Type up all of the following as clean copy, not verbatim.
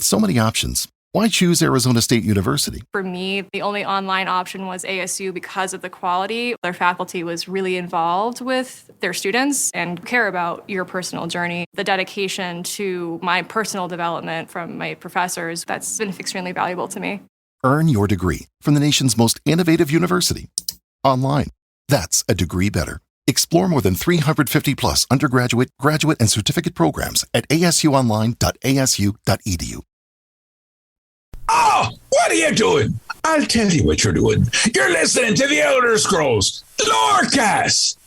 With so many options, why choose Arizona State University? For me, the only online option was ASU because of the quality. Their faculty was really involved with their students and care about your personal journey. The dedication to my personal development from my professors, that's been extremely valuable to me. Earn your degree from the nation's most innovative university. Online. That's a degree better. Explore more than 350 plus undergraduate, graduate, and certificate programs at asuonline.asu.edu. Oh, what are you doing? I'll tell you what you're doing. You're listening to the Elder Scrolls Lorecast.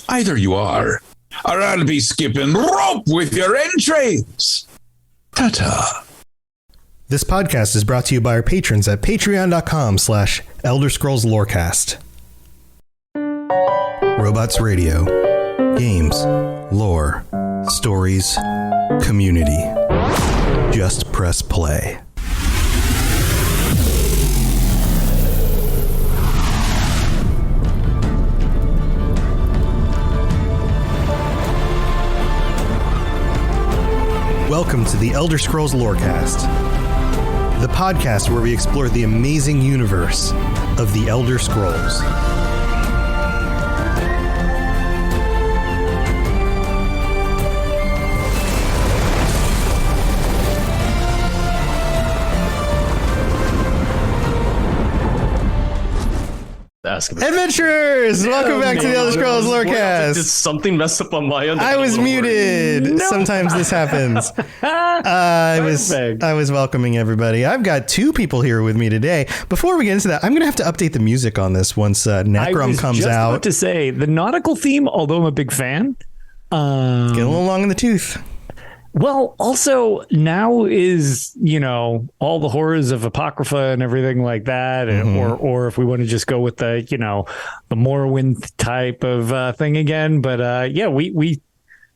Either you are, or I'll be skipping rope with your entrails. Ta-ta. This podcast is brought to you by our patrons at patreon.com/Elder Scrolls Lorecast. Robots Radio. Games. Lore. Stories. Community. Just press play. Welcome to the Elder Scrolls Lorecast, the podcast where we explore the amazing universe of the Elder Scrolls. Adventurers! Welcome back to the Elder Scrolls Lorecast. Did something mess up on my end? I was muted. No. Sometimes this happens. I was welcoming everybody. I've got two people here with me today. Before we get into that, I'm going to have to update the music on this once Necrom comes out. I was about to say, the nautical theme, although I'm a big fan. Get a little long in the tooth. Well, also now is, all the horrors of Apocrypha and everything like that. Mm-hmm. Or if we want to just go with the, the Morrowind type of thing again. But we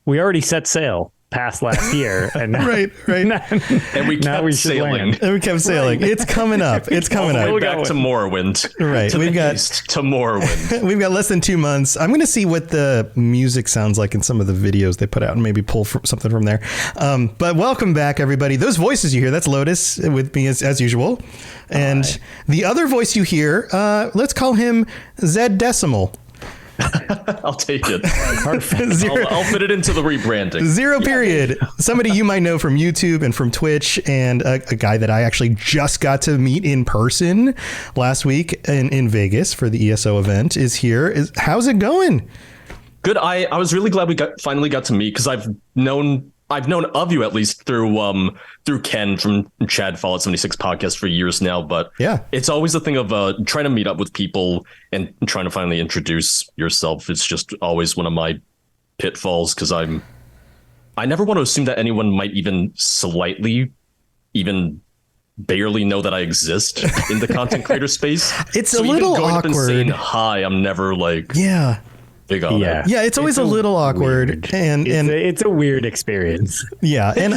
already set sail past last year. And now, right. And we kept sailing. It's coming up. It's coming up. We're back to Morrowind. Right. We've got to Morrowind. We've got less than 2 months. I'm going to see what the music sounds like in some of the videos they put out and maybe pull something from there. But welcome back, everybody. Those voices you hear, that's Lotus with me as usual. And the other voice you hear, let's call him Zed Decimal. I'll take it. Perfect. I'll fit it into the rebranding. 0Period. Somebody you might know from YouTube and from Twitch, and a guy that I actually just got to meet in person last week in Vegas for the ESO event is here. How's it going? Good. I was really glad we finally got to meet because I've known of you at least through Ken from Chad Fallout 76 podcast for years now. But yeah, it's always a thing of trying to meet up with people and trying to finally introduce yourself. It's just always one of my pitfalls because I never want to assume that anyone might even barely know that I exist in the content creator space. It's so a little going awkward. Up and saying hi, I'm never like big on it. Yeah, it's always a little awkward, and it's a weird experience. Yeah, and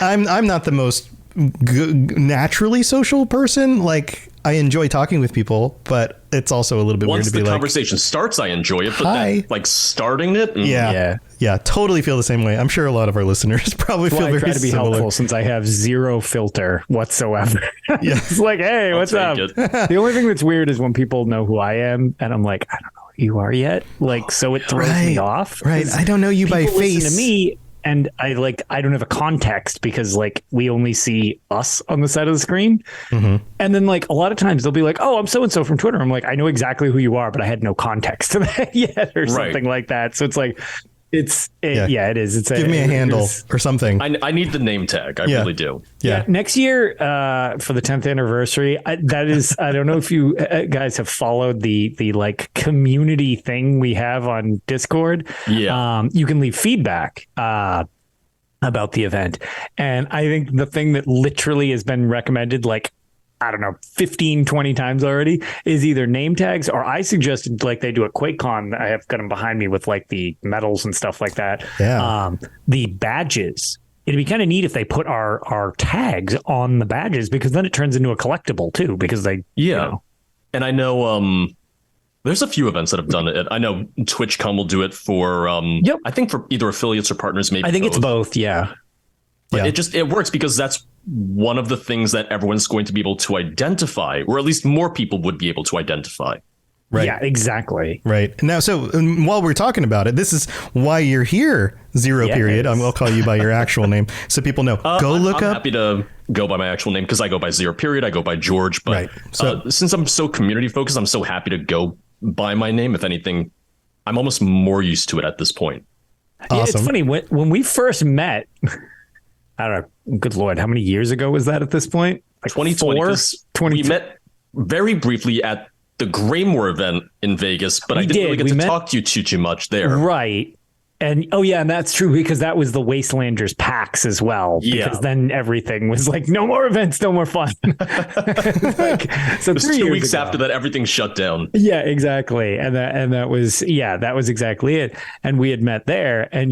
I'm not the most naturally social person. Like, I enjoy talking with people, but it's also a little bit weird to be like. Once the conversation starts, I enjoy it, but then, like, starting it, yeah, totally feel the same way. I'm sure a lot of our listeners probably feel very try to be similar. Helpful since I have zero filter whatsoever. Yeah. It's like, hey, what's up? The only thing that's weird is when people know who I am, and I'm like, I don't know who you are yet. Like, so it throws me off. Right. I don't know you by face. Listen to me, and I don't have a context because like we only see us on the side of the screen. Mm-hmm. And then like a lot of times they'll be like, oh, I'm so-and-so from Twitter. I'm like, I know exactly who you are, but I had no context to that yet or something like that. So it's like, it is. Give me a handle or something. I need the name tag. I really do. Yeah. Next year, for the 10th anniversary, I don't know if you guys have followed the like community thing we have on Discord. Yeah. You can leave feedback about the event. And I think the thing that literally has been recommended, like, I don't know, 15, 20 times already, is either name tags, or I suggested like they do at QuakeCon. I have got them behind me with like the medals and stuff like that. Yeah. The badges. It'd be kind of neat if they put our tags on the badges, because then it turns into a collectible too, because they, And I know there's a few events that have done it. I know TwitchCon will do it for, I think for either affiliates or partners, maybe. I think it's both. Yeah. But it works because that's one of the things that everyone's going to be able to identify, or at least more people would be able to identify. Right. Yeah, exactly. Right. Now, so while we're talking about it, this is why you're here, Zero Period. I'll call you by your actual name so people know. I'm happy to go by my actual name because I go by 0 Period. I go by George. But so, since I'm so community focused, I'm so happy to go by my name. If anything, I'm almost more used to it at this point. Awesome. Yeah, it's funny. When we first met, I don't know, good Lord, how many years ago was that at this point? Like 2020. We met very briefly at the Graymore event in Vegas, but I didn't really get to talk to you too much there. Right. And and that's true because that was the Wastelanders PAX as well. Yeah. Because then everything was like, no more events, no more fun. So 2 weeks after that, everything shut down. Yeah, exactly. And that was exactly it. And we had met there, and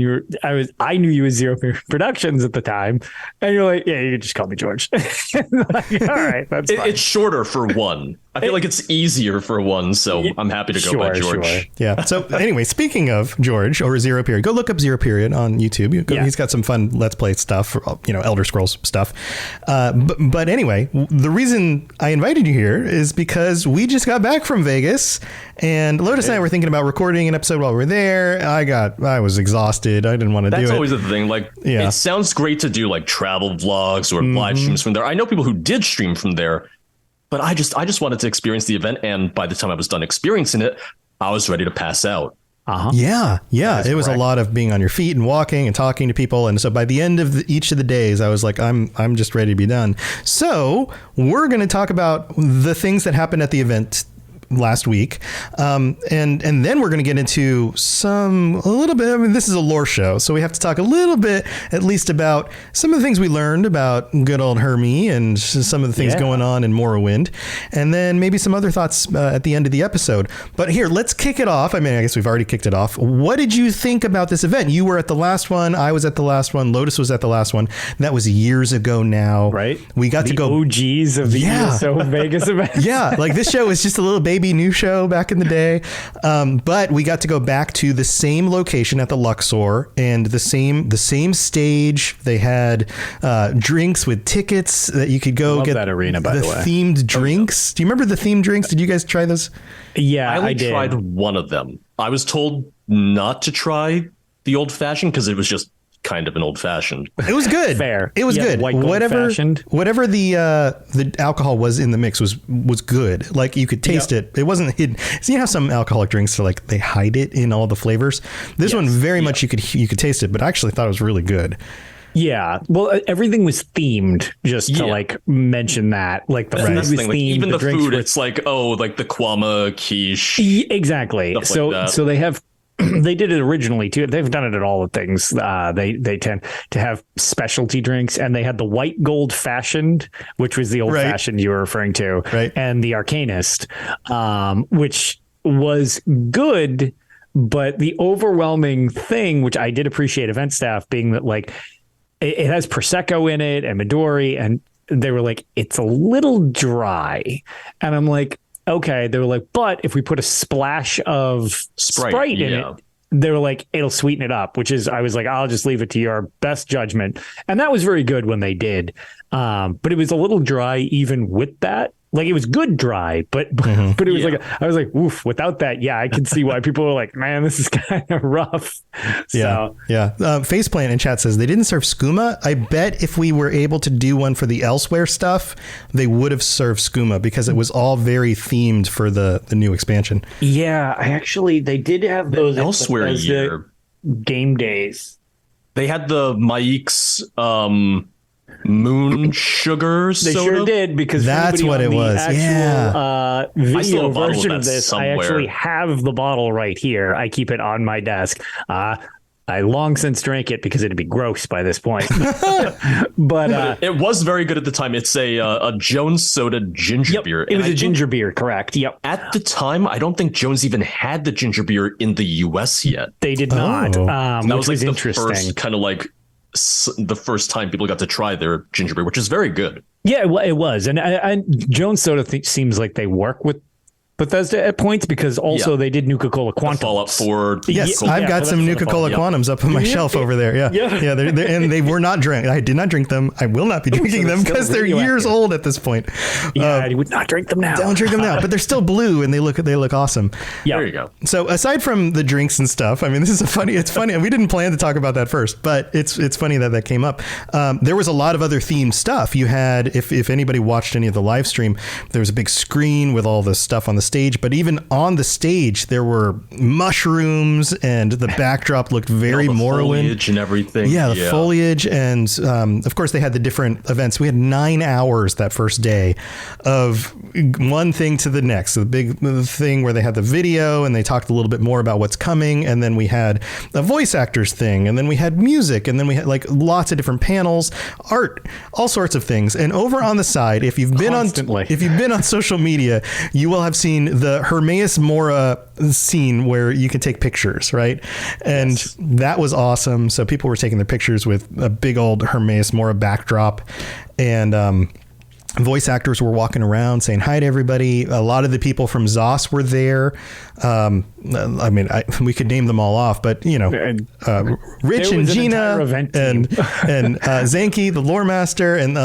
I knew you as 0 Productions at the time, and you're like, yeah, you can just call me George. Like, all right, that's fine. It's shorter for one. I feel like it's easier for one, so I'm happy to go by George. Sure. Yeah. So anyway, speaking of George or 0 Period, go look up 0 Period on YouTube. He's got some fun Let's Play stuff, Elder Scrolls stuff. But anyway, the reason I invited you here is because we just got back from Vegas, and Lotus and I were thinking about recording an episode while we were there. I was exhausted. I didn't want to do it. That's always the thing. Like, it sounds great to do like travel vlogs or live streams from there. I know people who did stream from there. But I just wanted to experience the event, and by the time I was done experiencing it, I was ready to pass out. Yeah. It was a lot of being on your feet and walking and talking to people, and so by the end of each of the days, I was like, I'm just ready to be done. So we're going to talk about the things that happened at the event last week, and then we're going to get into a little bit. I mean, this is a lore show, so we have to talk a little bit, at least, about some of the things we learned about good old Hermie and some of the things going on in Morrowind, and then maybe some other thoughts at the end of the episode. But here, let's kick it off. I mean, I guess we've already kicked it off. What did you think about this event? You were at the last one. I was at the last one. Lotus was at the last one. That was years ago now. Right. We got to go OGs of the ESO Vegas event. Yeah, like this show was just a little baby new show back in the day, but we got to go back to the same location at the Luxor and the same stage. They had drinks with tickets that you could go get. That arena, by the way. Themed drinks. Do you remember the themed drinks? Did you guys try those? Yeah, I did. Tried one of them. I was told not to try the old fashioned because it was just kind of an old fashioned. It was good. Fair. It was good. Whatever the alcohol was in the mix was good. Like you could taste it. It wasn't hidden. See how some alcoholic drinks are like they hide it in all the flavors. This one very much you could taste it, but I actually thought it was really good. Yeah, well, everything was themed. Just to like mention that, like the food was themed. Like, even the food, it's like like the kwama quiche. Exactly. So they have. They did it originally too. They've done it at all the things. They tend to have specialty drinks, and they had the white gold fashioned, which was the old fashioned you were referring to, and the Arcanist, which was good. But the overwhelming thing, which I did appreciate event staff being that like it has Prosecco in it and Midori, and they were like, it's a little dry, and I'm like, okay, they were like, but if we put a splash of Sprite in it, they were like, it'll sweeten it up, which is, I was like, I'll just leave it to your best judgment. And that was very good when they did. But it was a little dry even with that. Like it was good dry, but it was like, I was like, oof, without that. Yeah, I can see why people were like, man, this is kind of rough. Yeah. Faceplant in chat says they didn't serve skooma. I bet if we were able to do one for the elsewhere stuff, they would have served skooma because it was all very themed for the new expansion. Yeah, they did have those elsewhere year game days. They had the Maik's moon sugar soda. They sure did, because that's what it was. Video version of this somewhere. I actually have the bottle right here. I keep it on my desk. I long since drank it because it'd be gross by this point. but it was very good at the time. It's a Jones Soda ginger beer. It was a ginger beer, correct? Yep. At the time, I don't think Jones even had the ginger beer in the US yet. They did not. That was like the first kind of like the first time people got to try their ginger beer, which is very good. Yeah, it was. And Jones Soda seems like they work with Bethesda at points because also they did Nuka-Cola Quantum. Fallout 4. Yes, I've got some Nuka-Cola Quantums up on my shelf over there. Yeah. And they were not drank. I did not drink them. I will not be drinking them because they're years old at this point. Yeah, you would not drink them now. Don't drink them now, but they're still blue and they look awesome. Yeah, there you go. So aside from the drinks and stuff, I mean, it's funny. We didn't plan to talk about that first, but it's funny that came up. There was a lot of other themed stuff. You had, if anybody watched any of the live stream, there was a big screen with all the stuff on the stage, but even on the stage there were mushrooms and the backdrop looked very Morrowind. Foliage and everything. Yeah, the foliage, and of course they had the different events. We had 9 hours that first day of one thing to the next. The big thing where they had the video and they talked a little bit more about what's coming, and then we had a voice actors thing, and then we had music, and then we had like lots of different panels, art, all sorts of things. And over on the side, if you've been on social media, you will have seen the Hermaeus Mora scene where you can take pictures, right? And that was awesome. So people were taking their pictures with a big old Hermaeus Mora backdrop, and voice actors were walking around saying hi to everybody. A lot of the people from ZOS were there. I mean, we could name them all off, but Rich and Gina and Zanky, the lore master, and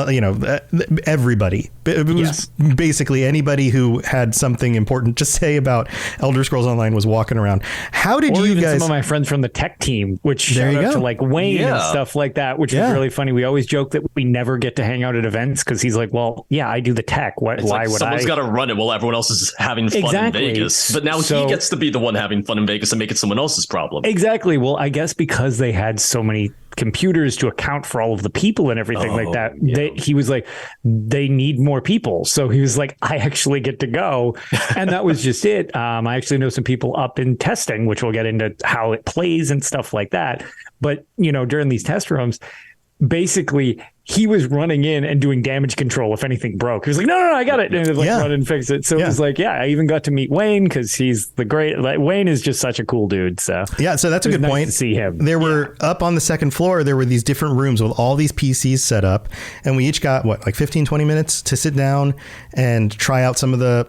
everybody. It was basically anybody who had something important to say about Elder Scrolls Online was walking around. How did you guys? Some of my friends from the tech team, which showed up to like Wayne and stuff like that, which was really funny. We always joke that we never get to hang out at events because he's like, well, yeah, I do the tech. Why would I? Someone's got to run it while everyone else is having fun in Vegas. But now he gets to be the one having fun in Vegas and make it someone else's problem. Exactly. Well, I guess because they had so many computers to account for all of the people and everything like that, he was like, they need more people. So he was like, I actually get to go. And that was just it. I actually know some people up in testing, which we'll get into how it plays and stuff like that. But, during these test rooms, basically he was running in and doing damage control if anything broke. He was like, no, I got it. And he'd run and fix it. So it was like, I even got to meet Wayne because he's the great, Wayne is just such a cool dude. So so that's a good point. To see him. There were up on the second floor, there were these different rooms with all these PCs set up, and we each got 15, 20 minutes to sit down and try out some of the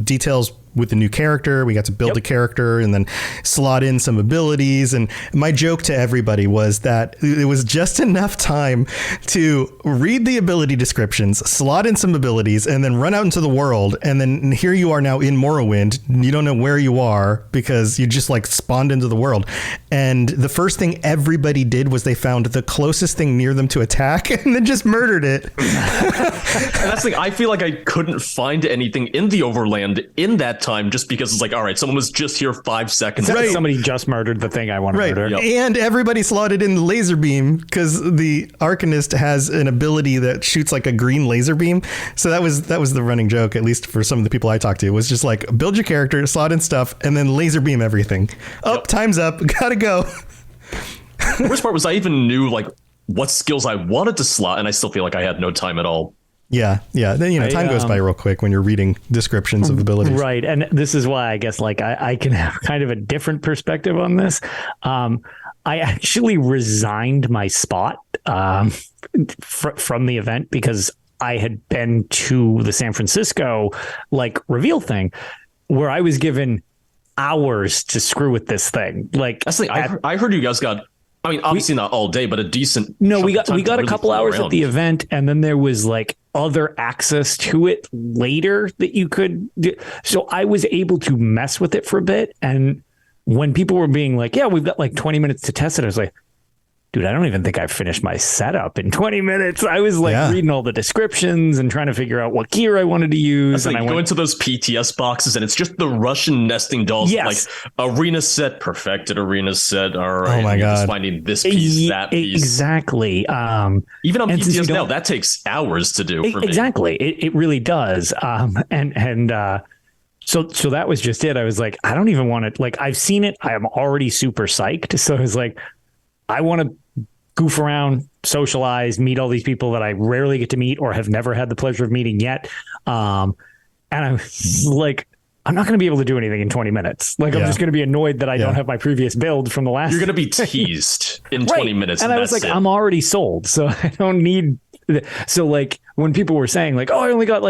details with the new character. We got to build a character and then slot in some abilities. And my joke to everybody was that it was just enough time to read the ability descriptions, slot in some abilities, and then run out into the world. And then here you are now in Morrowind. You don't know where you are because you just spawned into the world. And the first thing everybody did was they found the closest thing near them to attack and then just murdered it. And that's the thing. I feel like I couldn't find anything in the Overland in that time just because it's like, all right, someone was just here 5 seconds. Right. Somebody just murdered the thing I want to murder. Yep. And everybody slotted in the laser beam because the Arcanist has an ability that shoots like a green laser beam. So that was the running joke, at least for some of the people I talked to. It was just like, build your character, slot in stuff, and then laser beam everything. Time's up, gotta go. The worst part was I even knew what skills I wanted to slot, and I still feel like I had no time at all. Yeah. Then, time goes by real quick when you're reading descriptions of abilities. Right. And this is why I guess I can have kind of a different perspective on this. I actually resigned my spot from the event because I had been to the San Francisco reveal thing where I was given hours to screw with this thing. That's the thing. I heard you guys got, obviously not all day, but a decent. No, we got a couple hours at the event, and then there was other access to it later that you could do. So I was able to mess with it for a bit. And when people were being like, yeah, we've got 20 minutes to test it, I was like, dude, I don't even think I finished my setup in 20 minutes. I was reading all the descriptions and trying to figure out what gear I wanted to use. And I go into those PTS boxes and it's just the Russian nesting dolls. Yes. Arena set, perfected arena set. All right. Oh my God. Just finding this piece, that piece. Exactly. Even on PTS now, that takes hours to do for me. Exactly. It really does. So that was just it. I was like, I don't even want to, I've seen it. I am already super psyched. So I was like, I want to goof around, socialize, meet all these people that I rarely get to meet or have never had the pleasure of meeting yet. And I was like, I'm not going to be able to do anything in 20 minutes. I'm just going to be annoyed that I don't have my previous build from the last. You're going to be teased in 20 minutes. And I was like, I'm already sold. So I don't need. So when people were saying oh, I only got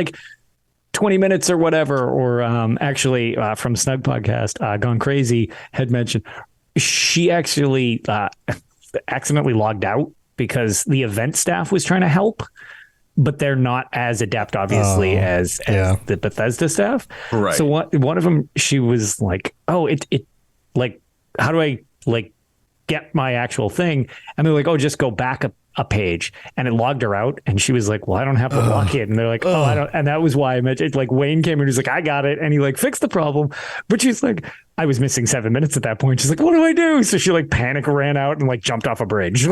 20 minutes or whatever. Or actually from Snug Podcast, Gone Crazy had mentioned she actually accidentally logged out because the event staff was trying to help, but they're not as adept, obviously, as the Bethesda staff. Right. So one of them, she was like, "Oh, it like, how do I like get my actual thing?" And they're like, "Oh, just go back a page," and it logged her out. And she was like, "Well, I don't have to lock it." And they're like, "Oh, I don't." And that was why I mentioned like Wayne came in and he's like, "I got it," and he like fixed the problem. But she's like, I was missing 7 minutes at that point. She's like, "What do I do?" So she like panic ran out and like jumped off a bridge.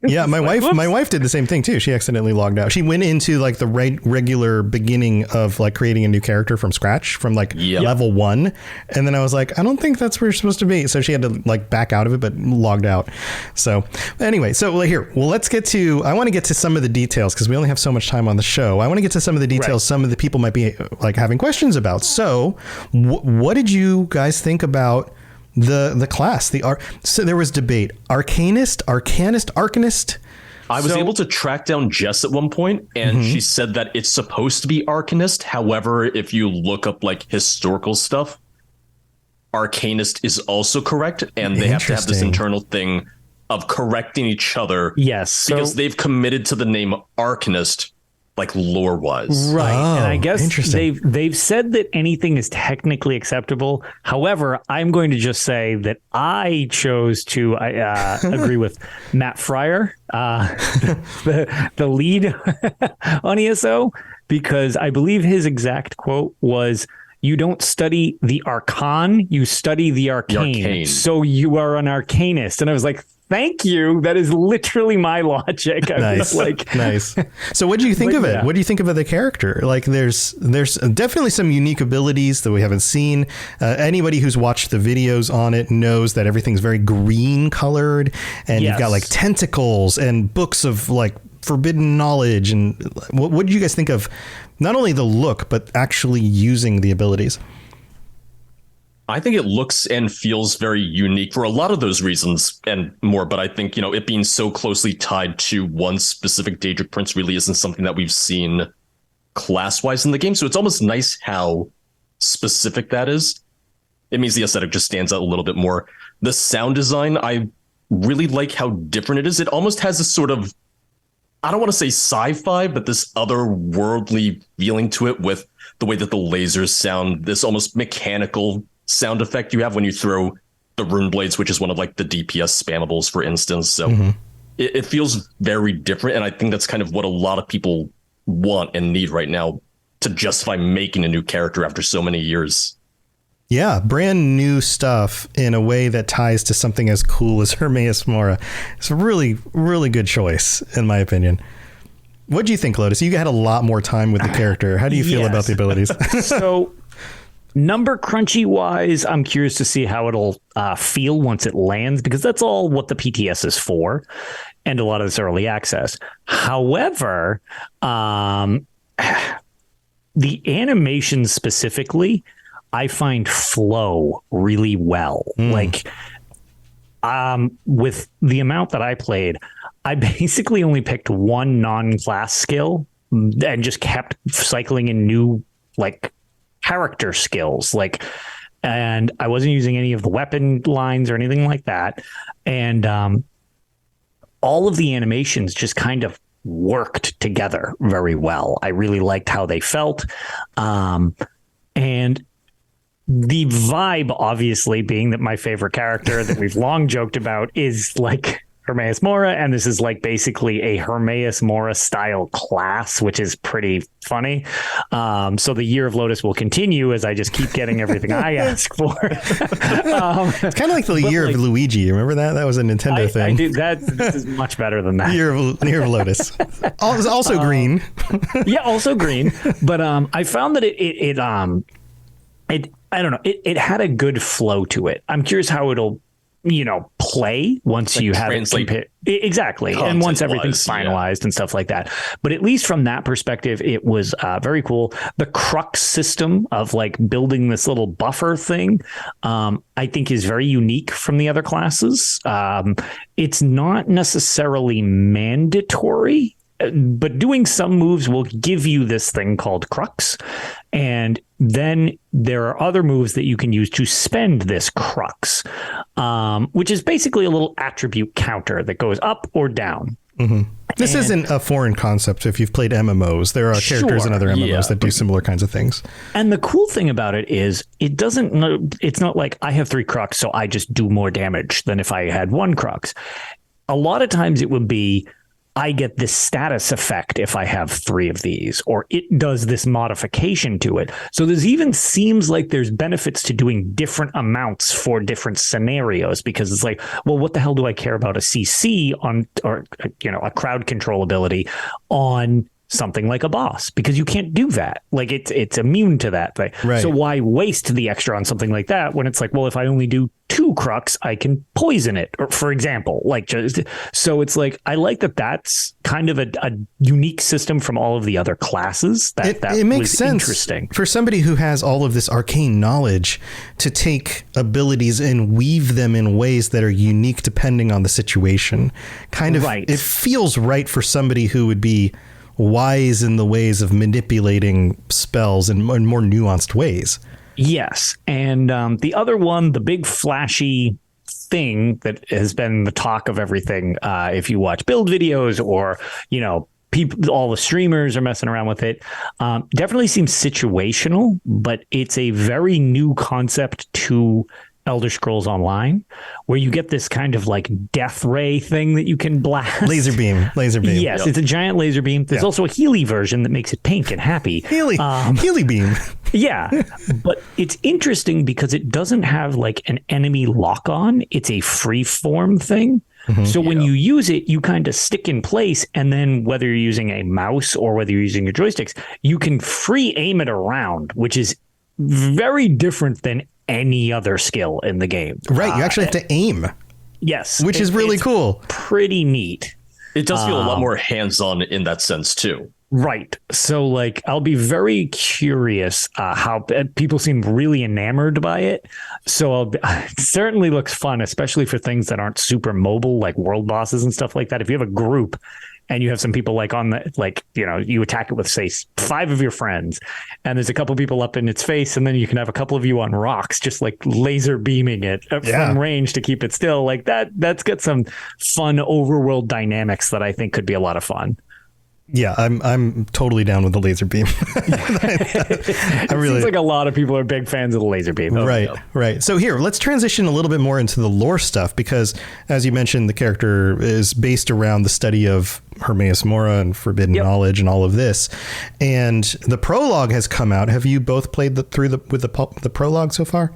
Yeah, my wife did the same thing too. She accidentally logged out. She went into like the regular beginning of like creating a new character from scratch from like level 1, and then I was like, I don't think that's where you're supposed to be. So she had to like back out of it, but logged out. So anyway, so here, well, let's get to. I want to get to some of the details because we only have so much time on the show. I want to get to some of the details. Some of the people might be like having questions about. So, what did you guys think about the class? So there was debate. Arcanist, Arcanist. I was able to track down Jess at one point, and she said that it's supposed to be Arcanist. However, if you look up like historical stuff, Arcanist is also correct, and they have to have this internal thing of correcting each other. Yes, because they've committed to the name Arcanist, like lore wise. Right. And I guess they've said that anything is technically acceptable. However, I'm going to just say that I chose to agree with Matt Fryer, the lead on ESO, because I believe his exact quote was, "You don't study the arcane, you study the arcane. So you are an arcanist." And I was like, thank you. That is literally my logic. Nice. Nice. So what do you think of it? What do you think of the character? Like there's definitely some unique abilities that we haven't seen. Anybody who's watched the videos on it knows that everything's very green colored, and you've got like tentacles and books of like forbidden knowledge. And what did you guys think of not only the look, but actually using the abilities? I think it looks and feels very unique for a lot of those reasons and more. But I think, it being so closely tied to one specific Daedric Prince really isn't something that we've seen class-wise in the game. So it's almost nice how specific that is. It means the aesthetic just stands out a little bit more. The sound design, I really like how different it is. It almost has this sort of, I don't want to say sci-fi, but this otherworldly feeling to it with the way that the lasers sound, this almost mechanical sound effect you have when you throw the rune blades, which is one of like the DPS spammables, for instance. So it feels very different. And I think that's kind of what a lot of people want and need right now to justify making a new character after so many years. Yeah, brand new stuff in a way that ties to something as cool as Hermaeus Mora. It's a really, really good choice, in my opinion. What do you think, Lotus? You had a lot more time with the character. How do you feel about the abilities? So number crunchy wise, I'm curious to see how it'll feel once it lands, because that's all what the PTS is for, and a lot of this early access. However, the animations specifically, I find flow really well. Like, with the amount that I played, I basically only picked one non-class skill and just kept cycling in new, like, character skills, and I wasn't using any of the weapon lines or anything like that. And all of the animations just kind of worked together very well. I really liked how they felt. And the vibe, obviously, being that my favorite character that we've long joked about is like Hermaeus Mora, and this is like basically a Hermaeus Mora style class, which is pretty funny. So the Year of Lotus will continue as I just keep getting everything I ask for. It's kind of like the Year of Luigi. Remember that? That was a Nintendo thing. I do. This is much better than that. Year of Lotus. Also green. Yeah, also green. But I found that it I don't know. It had a good flow to it. I'm curious how it'll, play once you have it compared. Exactly. And once everything's finalized and stuff like that. But at least from that perspective, it was very cool. The crux system of like building this little buffer thing, I think is very unique from the other classes. It's not necessarily mandatory, but doing some moves will give you this thing called crux. And then there are other moves that you can use to spend this crux, which is basically a little attribute counter that goes up or down. Mm-hmm. This isn't a foreign concept. If you've played MMOs, there are characters in other MMOs that do similar kinds of things. And the cool thing about it is it's not like I have 3 crux, so I just do more damage than if I had 1 crux. A lot of times it would be, I get this status effect if I have 3 of these, or it does this modification to it. So there's even seems like there's benefits to doing different amounts for different scenarios, because it's like, well, what the hell do I care about a CC on, or, a crowd control ability on something like a boss, because you can't do that. Like it's immune to that. Right. So why waste the extra on something like that when it's like, well, if I only do 2 crux, I can poison it, or for example, so it's like, I like that that's kind of a unique system from all of the other classes. It makes sense. Interesting for somebody who has all of this arcane knowledge to take abilities and weave them in ways that are unique depending on the situation. It feels right for somebody who would be wise in the ways of manipulating spells in more nuanced ways. Yes. And the other one, the big flashy thing that has been the talk of everything, if you watch build videos or, people, all the streamers are messing around with it, definitely seems situational, but it's a very new concept to Elder Scrolls Online, where you get this kind of like death ray thing that you can blast. Laser beam. Yes, It's a giant laser beam. There's also a Healy version that makes it pink and happy. Healy beam. Yeah, but it's interesting because it doesn't have like an enemy lock on. It's a free form thing. Mm-hmm. So when you use it, you kind of stick in place, and then whether you're using a mouse or whether you're using your joysticks, you can free aim it around, which is very different than any other skill in the game. Right. You actually have to aim. Yes. Which is really cool. Pretty neat. It does feel a lot more hands-on in that sense too. Right. So like, I'll be very curious how people seem really enamored by it. So it certainly looks fun, especially for things that aren't super mobile, like world bosses and stuff like that. If you have a group and you have some people like on the, like, you attack it with, say, 5 of your friends, and there's a couple people up in its face, and then you can have a couple of you on rocks, just like laser beaming it from range to keep it still. Like that's got some fun overworld dynamics that I think could be a lot of fun. Yeah, I'm totally down with the laser beam. Seems like a lot of people are big fans of the laser beam. Right. So here, let's transition a little bit more into the lore stuff, because as you mentioned, the character is based around the study of Hermaeus Mora and forbidden knowledge and all of this. And the prologue has come out. Have you both played through the prologue so far?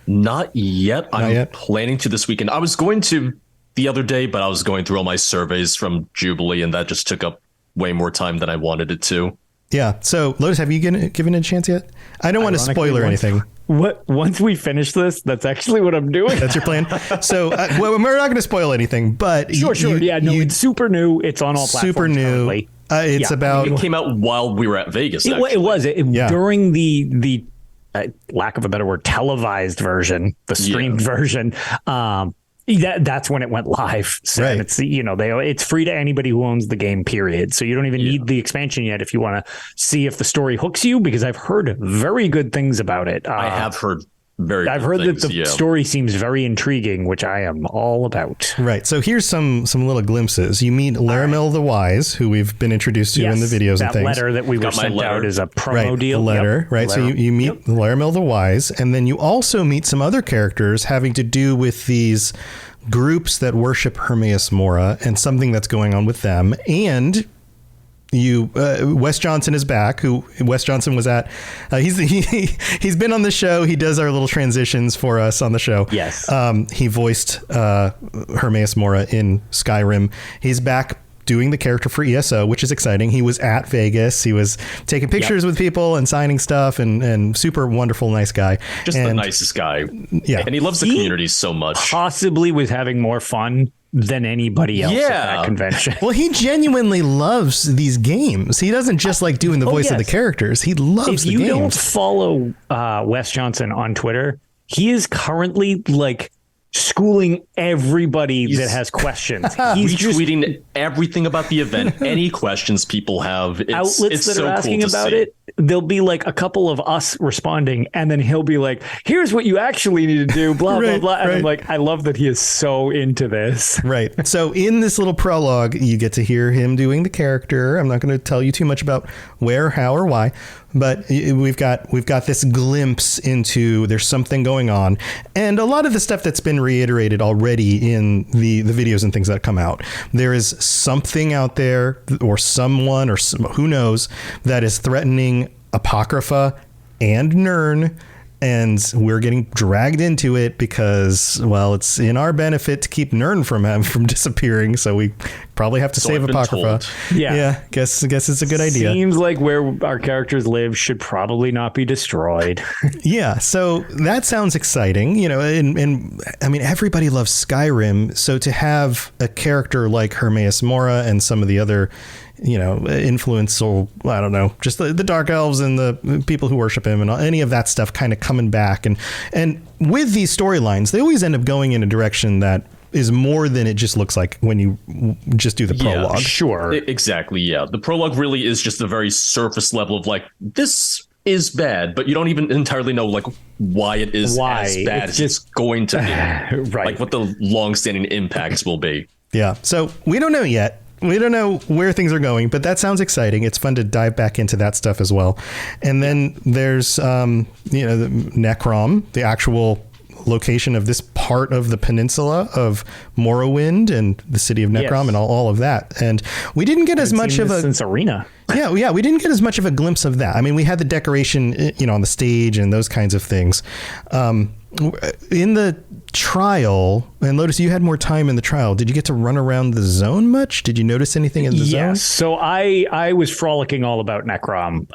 Not yet. I'm planning to this weekend. I was going to the other day, but I was going through all my surveys from Jubilee, and that just took up way more time than I wanted it to. Yeah. So, Lotus, have you given it a chance yet? I don't want to spoil or anything. Once we finish this, that's actually what I'm doing. That's your plan. So, we're not going to spoil anything, but sure. It's super new. It's on all platforms. Super new. Currently. It came out while we were at Vegas. It was during the lack of a better word, televised version, the streamed version. That's when it went live. So it's, it's free to anybody who owns the game, period. So you don't even need the expansion yet if you want to see if the story hooks you, because I've heard very good things about it. I have heard I've heard that the story seems very intriguing, which I am all about. Right. So here's some little glimpses. You meet Laramil the Wise, who we've been introduced to in the videos and things. That letter that we were sent out is a promo deal. Right. So you meet Laramil the Wise, and then you also meet some other characters having to do with these groups that worship Hermaeus Mora and something that's going on with them. And Wes Johnson is back. Wes Johnson was at. He's been on the show. He does our little transitions for us on the show. Yes. He voiced Hermaeus Mora in Skyrim. He's back doing the character for ESO, which is exciting. He was at Vegas. He was taking pictures with people and signing stuff, and super wonderful, nice guy. Just the nicest guy. Yeah. And he loves the community so much. Possibly was having more fun than anybody else at that convention. Well, he genuinely loves these games. He doesn't just like doing the voice of the characters. He loves the games. If you don't follow Wes Johnson on Twitter, he is currently like schooling everybody that has questions. He's retweeting everything about the event. Any questions people have. Outlets that are asking about it. there'll be like a couple of us responding, and then he'll be like, here's what you actually need to do, blah, blah, blah. And I'm like, I love that he is so into this. Right. So in this little prologue, you get to hear him doing the character. I'm not going to tell you too much about where, how, or why, but we've got this glimpse into there's something going on, and a lot of the stuff that's been reiterated already in the videos and things that come out. There is something out there, or someone, or who knows, that is threatening Apocrypha and Nirn. And we're getting dragged into it because, well, it's in our benefit to keep Nirn from disappearing. So we probably have to save Apocrypha. Yeah. Guess it's a good idea. Seems like where our characters live should probably not be destroyed. Yeah. So that sounds exciting, and I mean, everybody loves Skyrim. So to have a character like Hermaeus Mora and some of the other influential, I don't know, just the Dark Elves and the people who worship him and any of that stuff kind of coming back. And with these storylines, they always end up going in a direction that is more than it just looks like when you just do the prologue. Sure. Exactly. Yeah. The prologue really is just a very surface level of like, this is bad, but you don't even entirely know like why it is as bad as it's going to be. Right. Like what the long-standing impacts will be. Yeah. So we don't know yet. We don't know where things are going, but that sounds exciting. It's fun to dive back into that stuff as well. And then there's, the Necrom, the actual location of this part of the peninsula of Morrowind and the city of Necrom and all of that. And we didn't get as much of a since Arena. Yeah, we didn't get as much of a glimpse of that. I mean, we had the decoration, on the stage and those kinds of things. In the trial, and Lotus, you had more time in the trial. Did you get to run around the zone much? Did you notice anything in the zone? Yes. So I was frolicking all about Necrom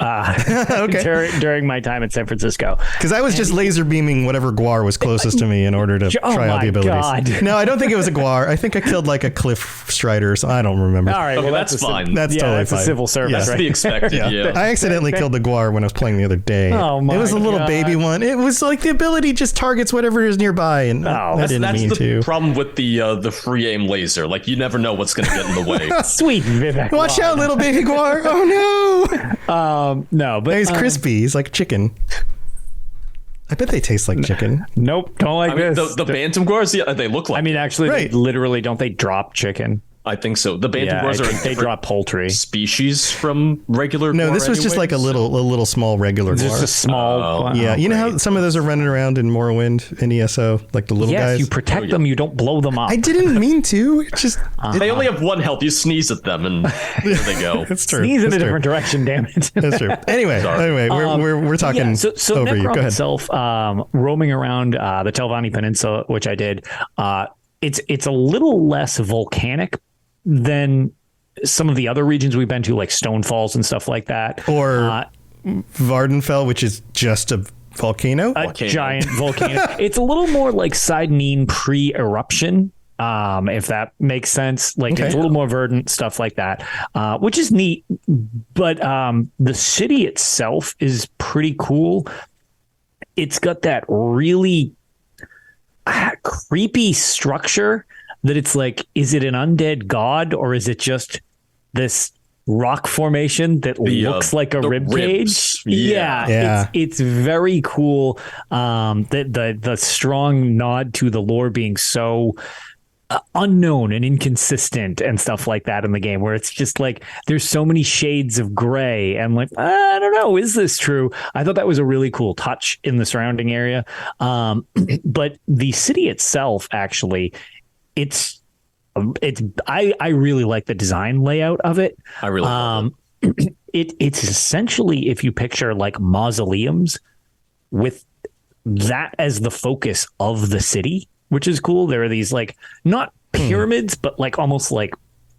during my time in San Francisco. Because I was just laser beaming whatever Guar was closest to me in order to try out the abilities. God. No, I don't think it was a Guar. I think I killed like a Cliff Strider or something. I don't remember. All right, well that's fine. That's totally fine. A civil service. That's to be expected. Yeah. I accidentally killed the Guar when I was playing the other day. Oh my! It was a little baby one. It was like the ability just targets whatever is nearby, and I didn't mean to. That's the problem with the free aim laser. Like you never know what's going to get in the way. Sweet Vivek. Watch out, little baby Guar! Oh no! No, but he's crispy. He's like chicken. I bet they taste like chicken. Nope, don't like this. The Bantam Guars, they look like. I mean, actually, they literally don't they drop chicken? I think so. The Bantam Guars are they drop poultry species from regular. No, this was just like a little small regular Guar. Just a small. Yeah, you know how some of those are running around in Morrowind in ESO, like the little guys. Yes, you protect them. You don't blow them up. I didn't mean to. It's just they only have one health. You sneeze at them, and there they go. It's true. Sneeze in a different direction. Damn it. That's true. Anyway, we're talking so over Necrom you. Go ahead. Itself, roaming around the Telvanni Peninsula, which I did. It's a little less volcanic than some of the other regions we've been to, like Stone Falls and stuff like that. Or Vardenfell, which is just a volcano. Giant volcano. It's a little more like Sidenine pre-eruption, if that makes sense. Like it's a little more verdant, stuff like that, which is neat. But the city itself is pretty cool. It's got that really creepy structure that it's like, is it an undead god or is it just this rock formation that looks like a rib cage? Yeah. It's very cool. The strong nod to the lore being so unknown and inconsistent and stuff like that in the game, where it's just like there's so many shades of gray and like, I don't know, is this true? I thought that was a really cool touch in the surrounding area. But the city itself, actually, I really like the design layout of it. I really like it. It's essentially, if you picture like mausoleums with that as the focus of the city, which is cool. There are these like not pyramids, but like almost like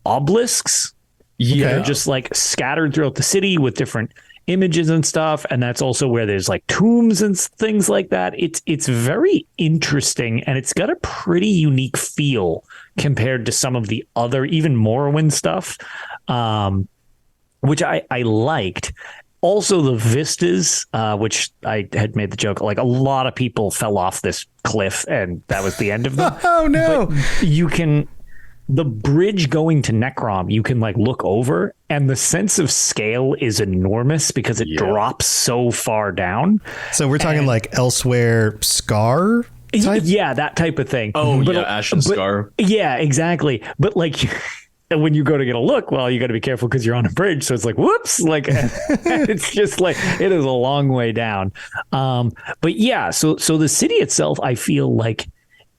obelisks. Yeah, just like scattered throughout the city with different images and stuff. And that's also where there's like tombs and things like that. It's very interesting, and it's got a pretty unique feel compared to some of the other, even Morrowind stuff, which I liked. Also, the vistas, which I had made the joke, like a lot of people fell off this cliff and that was the end of them. Oh, no. But the bridge going to Necrom, you can like look over and the sense of scale is enormous because it drops so far down. So we're talking like Elsewhere Scar type? Yeah, that type of thing. Oh, but, Ashen Scar. Yeah, exactly. But like when you go to get a look, well, you got to be careful because you're on a bridge. So it's like, whoops, like it's just like it is a long way down. But yeah, so the city itself, I feel like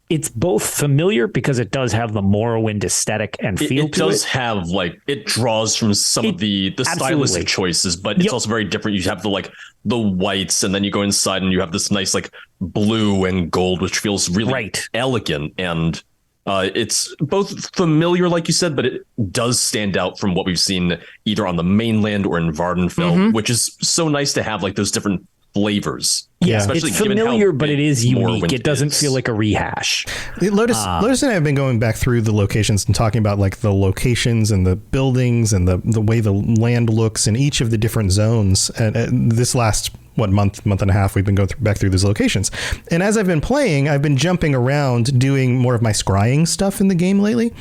it's both familiar because it does have the Morrowind aesthetic and feel to it. It does have like, it draws from some of the stylistic choices, but it's also very different. You have the whites, and then you go inside and you have this nice like blue and gold, which feels really elegant. And it's both familiar, like you said, but it does stand out from what we've seen either on the mainland or in Vardenfell, which is so nice to have like those different flavors. Yeah, especially it's familiar, but it is unique. It doesn't feel like a rehash. Lotus and I have been going back through the locations and talking about like the locations and the buildings and the way the land looks in each of the different zones. And this last month and a half, we've been going back through these locations. And as I've been playing, I've been jumping around doing more of my scrying stuff in the game lately.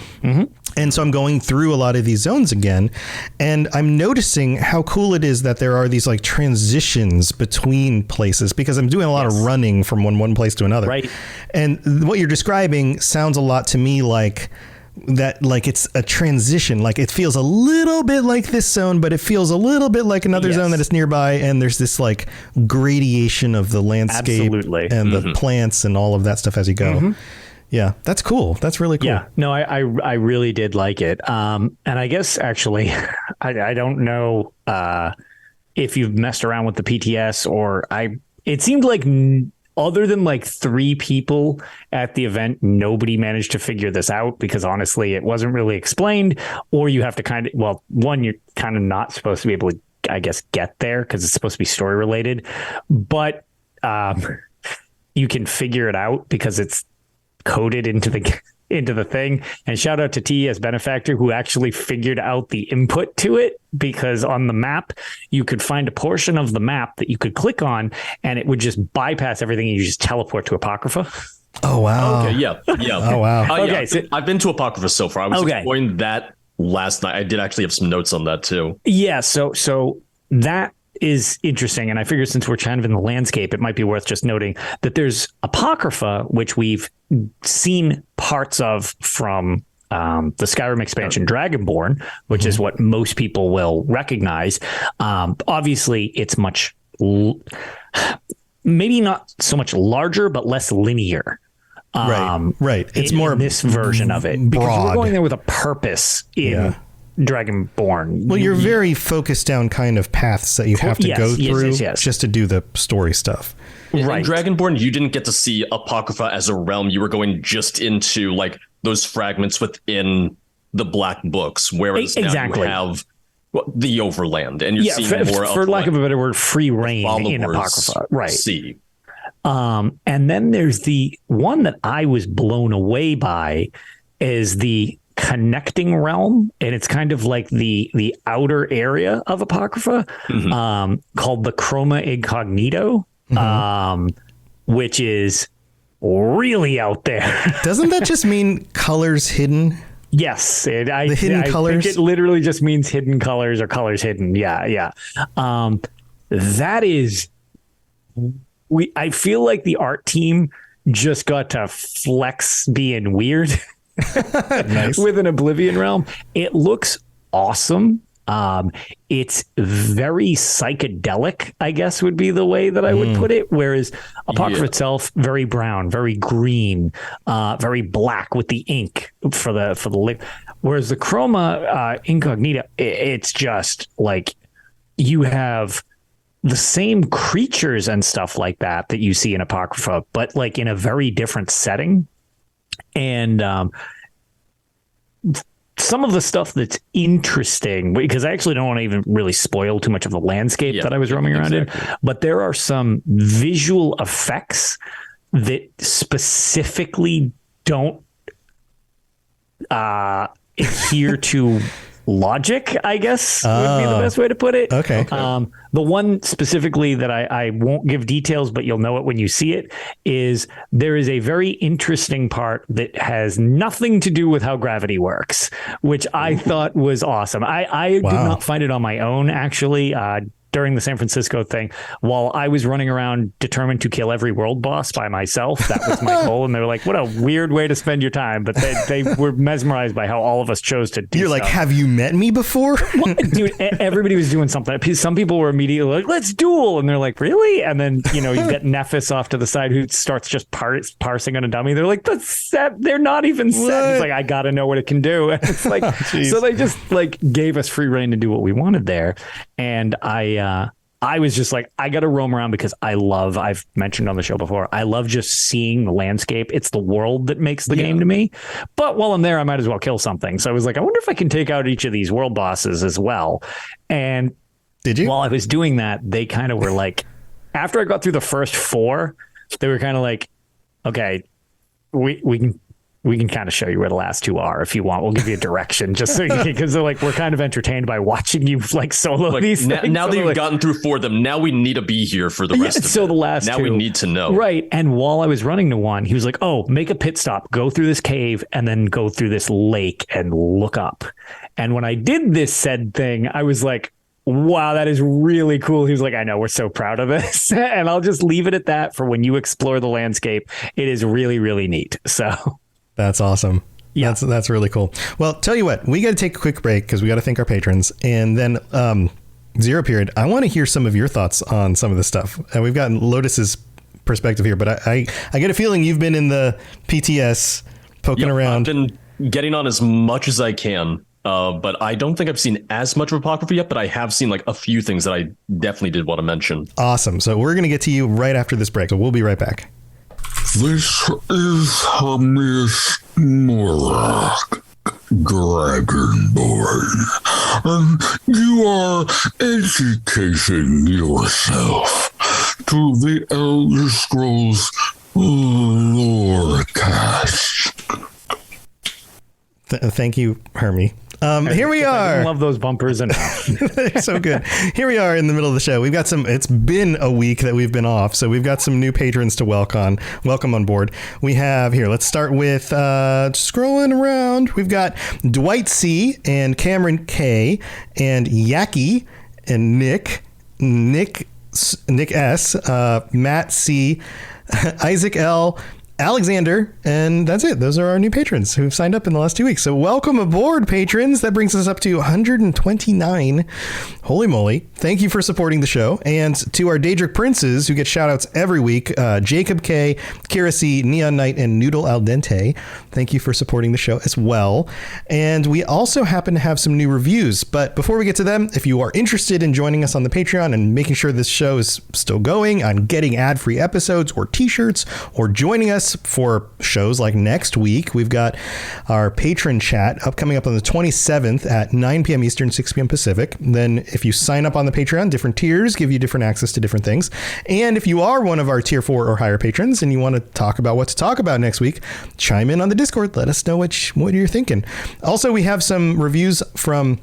And so I'm going through a lot of these zones again, and I'm noticing how cool it is that there are these like transitions between places, because I'm doing a lot of running from one place to another. Right. And what you're describing sounds a lot to me like that, like it's a transition. Like it feels a little bit like this zone, but it feels a little bit like another zone that is nearby. And there's this like gradation of the landscape and the plants and all of that stuff as you go. Yeah, that's cool. That's really cool. Yeah, no, I really did like it. And I guess actually, I don't know if you've messed around with the PTS it seemed like other than like 3 people at the event, nobody managed to figure this out, because honestly, it wasn't really explained, or you have to one, you're kind of not supposed to be able to, I guess, get there because it's supposed to be story related, but you can figure it out because it's coded into the thing. And shout out to T as benefactor, who actually figured out the input to it, because on the map you could find a portion of the map that you could click on and it would just bypass everything and you just teleport to Apocrypha. Oh wow. Okay, yeah. Oh wow. Okay, so I've been to Apocrypha so far. I was exploring that last night. I did actually have some notes on that too. Yeah, so that is interesting, and I figure since we're kind of in the landscape, it might be worth just noting that there's Apocrypha, which we've seen parts of from the Skyrim expansion Dragonborn, which is what most people will recognize. Obviously, it's much, maybe not so much larger, but less linear. Right. It's more this version of it, because we're going there with a purpose in Dragonborn. Well, you're very focused down kind of paths that you have to go through just to do the story stuff. Right. In Dragonborn, you didn't get to see Apocrypha as a realm. You were going just into like those fragments within the Black Books, whereas now you have the Overland, and you're seeing more for lack of a better word, free reign in Apocrypha. Right. See. And then there's the one that I was blown away by is the connecting realm, and it's kind of like the outer area of Apocrypha, called the Chroma Incognito, which is really out there. Doesn't that just mean colors hidden? Yes, the hidden colors. Think it literally just means hidden colors or colors hidden. Yeah. That is. I feel like the art team just got to flex being weird with an Oblivion realm. It looks awesome. It's very psychedelic, I guess would be the way that I would put it. Whereas Apocrypha itself, very brown, very green, very black with the ink for the whereas the Chroma Incognita, it's just like you have the same creatures and stuff like that you see in Apocrypha, but like in a very different setting. And some of the stuff that's interesting, because I actually don't want to even really spoil too much of the landscape that I was roaming around in, but there are some visual effects that specifically don't adhere to logic, I guess, would be the best way to put it. Okay. The one specifically that I won't give details, but you'll know it when you see it, is there is a very interesting part that has nothing to do with how gravity works, which I thought was awesome. I did not find it on my own, actually. During the San Francisco thing, while I was running around determined to kill every world boss by myself, that was my goal. And they were like, what a weird way to spend your time. But they were mesmerized by how all of us chose to do. You're like, have you met me before? Well, dude, everybody was doing something. Some people were immediately like, let's duel. And they're like, really? And then, you get Nephis off to the side who starts just parsing on a dummy. They're like, they're not even set. He's like, I got to know what it can do. And it's like, so they just gave us free reign to do what we wanted there. And I was just like, I got to roam around because I've mentioned on the show before, I love just seeing the landscape. It's the world that makes the game to me. But while I'm there, I might as well kill something. So I was like, I wonder if I can take out each of these world bosses as well. And did you? While I was doing that, they kind of were like, after I got through the first 4, they were kind of like, okay, we can kind of show you where the last 2 are if you want. We'll give you a direction just so because they're like, we're kind of entertained by watching you solo these things. Now that you've gotten through 4 of them, now we need to be here for the rest of it. So the last now 2. we need to know. Right. And while I was running to one, he was like, oh, make a pit stop, go through this cave and then go through this lake and look up. And when I did this said thing, I was like, wow, that is really cool. He was like, I know, we're so proud of this. And I'll just leave it at that for when you explore the landscape. It is really, really neat. So that's awesome. Yeah, that's really cool. Well, tell you what, we got to take a quick break because we got to thank our patrons. And then 0 Period, I want to hear some of your thoughts on some of this stuff. And we've gotten Lotus's perspective here, but I get a feeling you've been in the PTS poking around. I've been getting on as much as I can. But I don't think I've seen as much of Apocrypha yet, but I have seen a few things that I definitely did want to mention. Awesome. So we're going to get to you right after this break. So we'll be right back. This is Hamis Morak, Dragonborn, and you are educating yourself to the Elder Scrolls Lorecast. Thank you, Hermie. Here we are. I love those bumpers enough. They're so good. Here we are in the middle of the show. We've got it's been a week that we've been off, so we've got some new patrons to welcome on board. We have here, let's start with scrolling around. We've got Dwight C and Cameron K and Yaki and Nick S, Matt C, Isaac L, Alexander, and that's it. Those are our new patrons who've signed up in the last 2 weeks. So welcome aboard, patrons. That brings us up to 129. Holy moly. Thank you for supporting the show. And to our Daedric Princes who get shout outs every week, Jacob K, Kira C, Neon Knight, and Noodle Al Dente. Thank you for supporting the show as well. And we also happen to have some new reviews. But before we get to them, if you are interested in joining us on the Patreon and making sure this show is still going, on getting ad-free episodes or t-shirts, or joining us for shows like next week, we've got our patron chat coming up on the 27th at 9 p.m. Eastern, 6 p.m. Pacific. Then if you sign up on the Patreon, different tiers give you different access to different things. And if you are one of our tier 4 or higher patrons and you want to talk about what to talk about next week, chime in on the Discord. Let us know what you're thinking. Also, we have some reviews from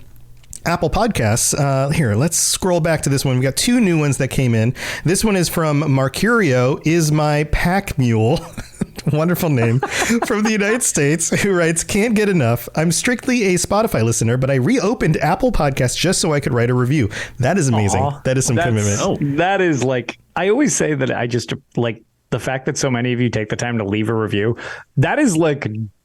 Apple Podcasts. Here, let's scroll back to this one. We've got 2 new ones that came in. This one is from Marcurio, is my pack mule. Wonderful name. From the United States, who writes, can't get enough. I'm strictly a Spotify listener, but I reopened Apple Podcasts just so I could write a review. That is amazing. Aww, that is some commitment. Oh, that is I always say that I just the fact that so many of you take the time to leave a review. That is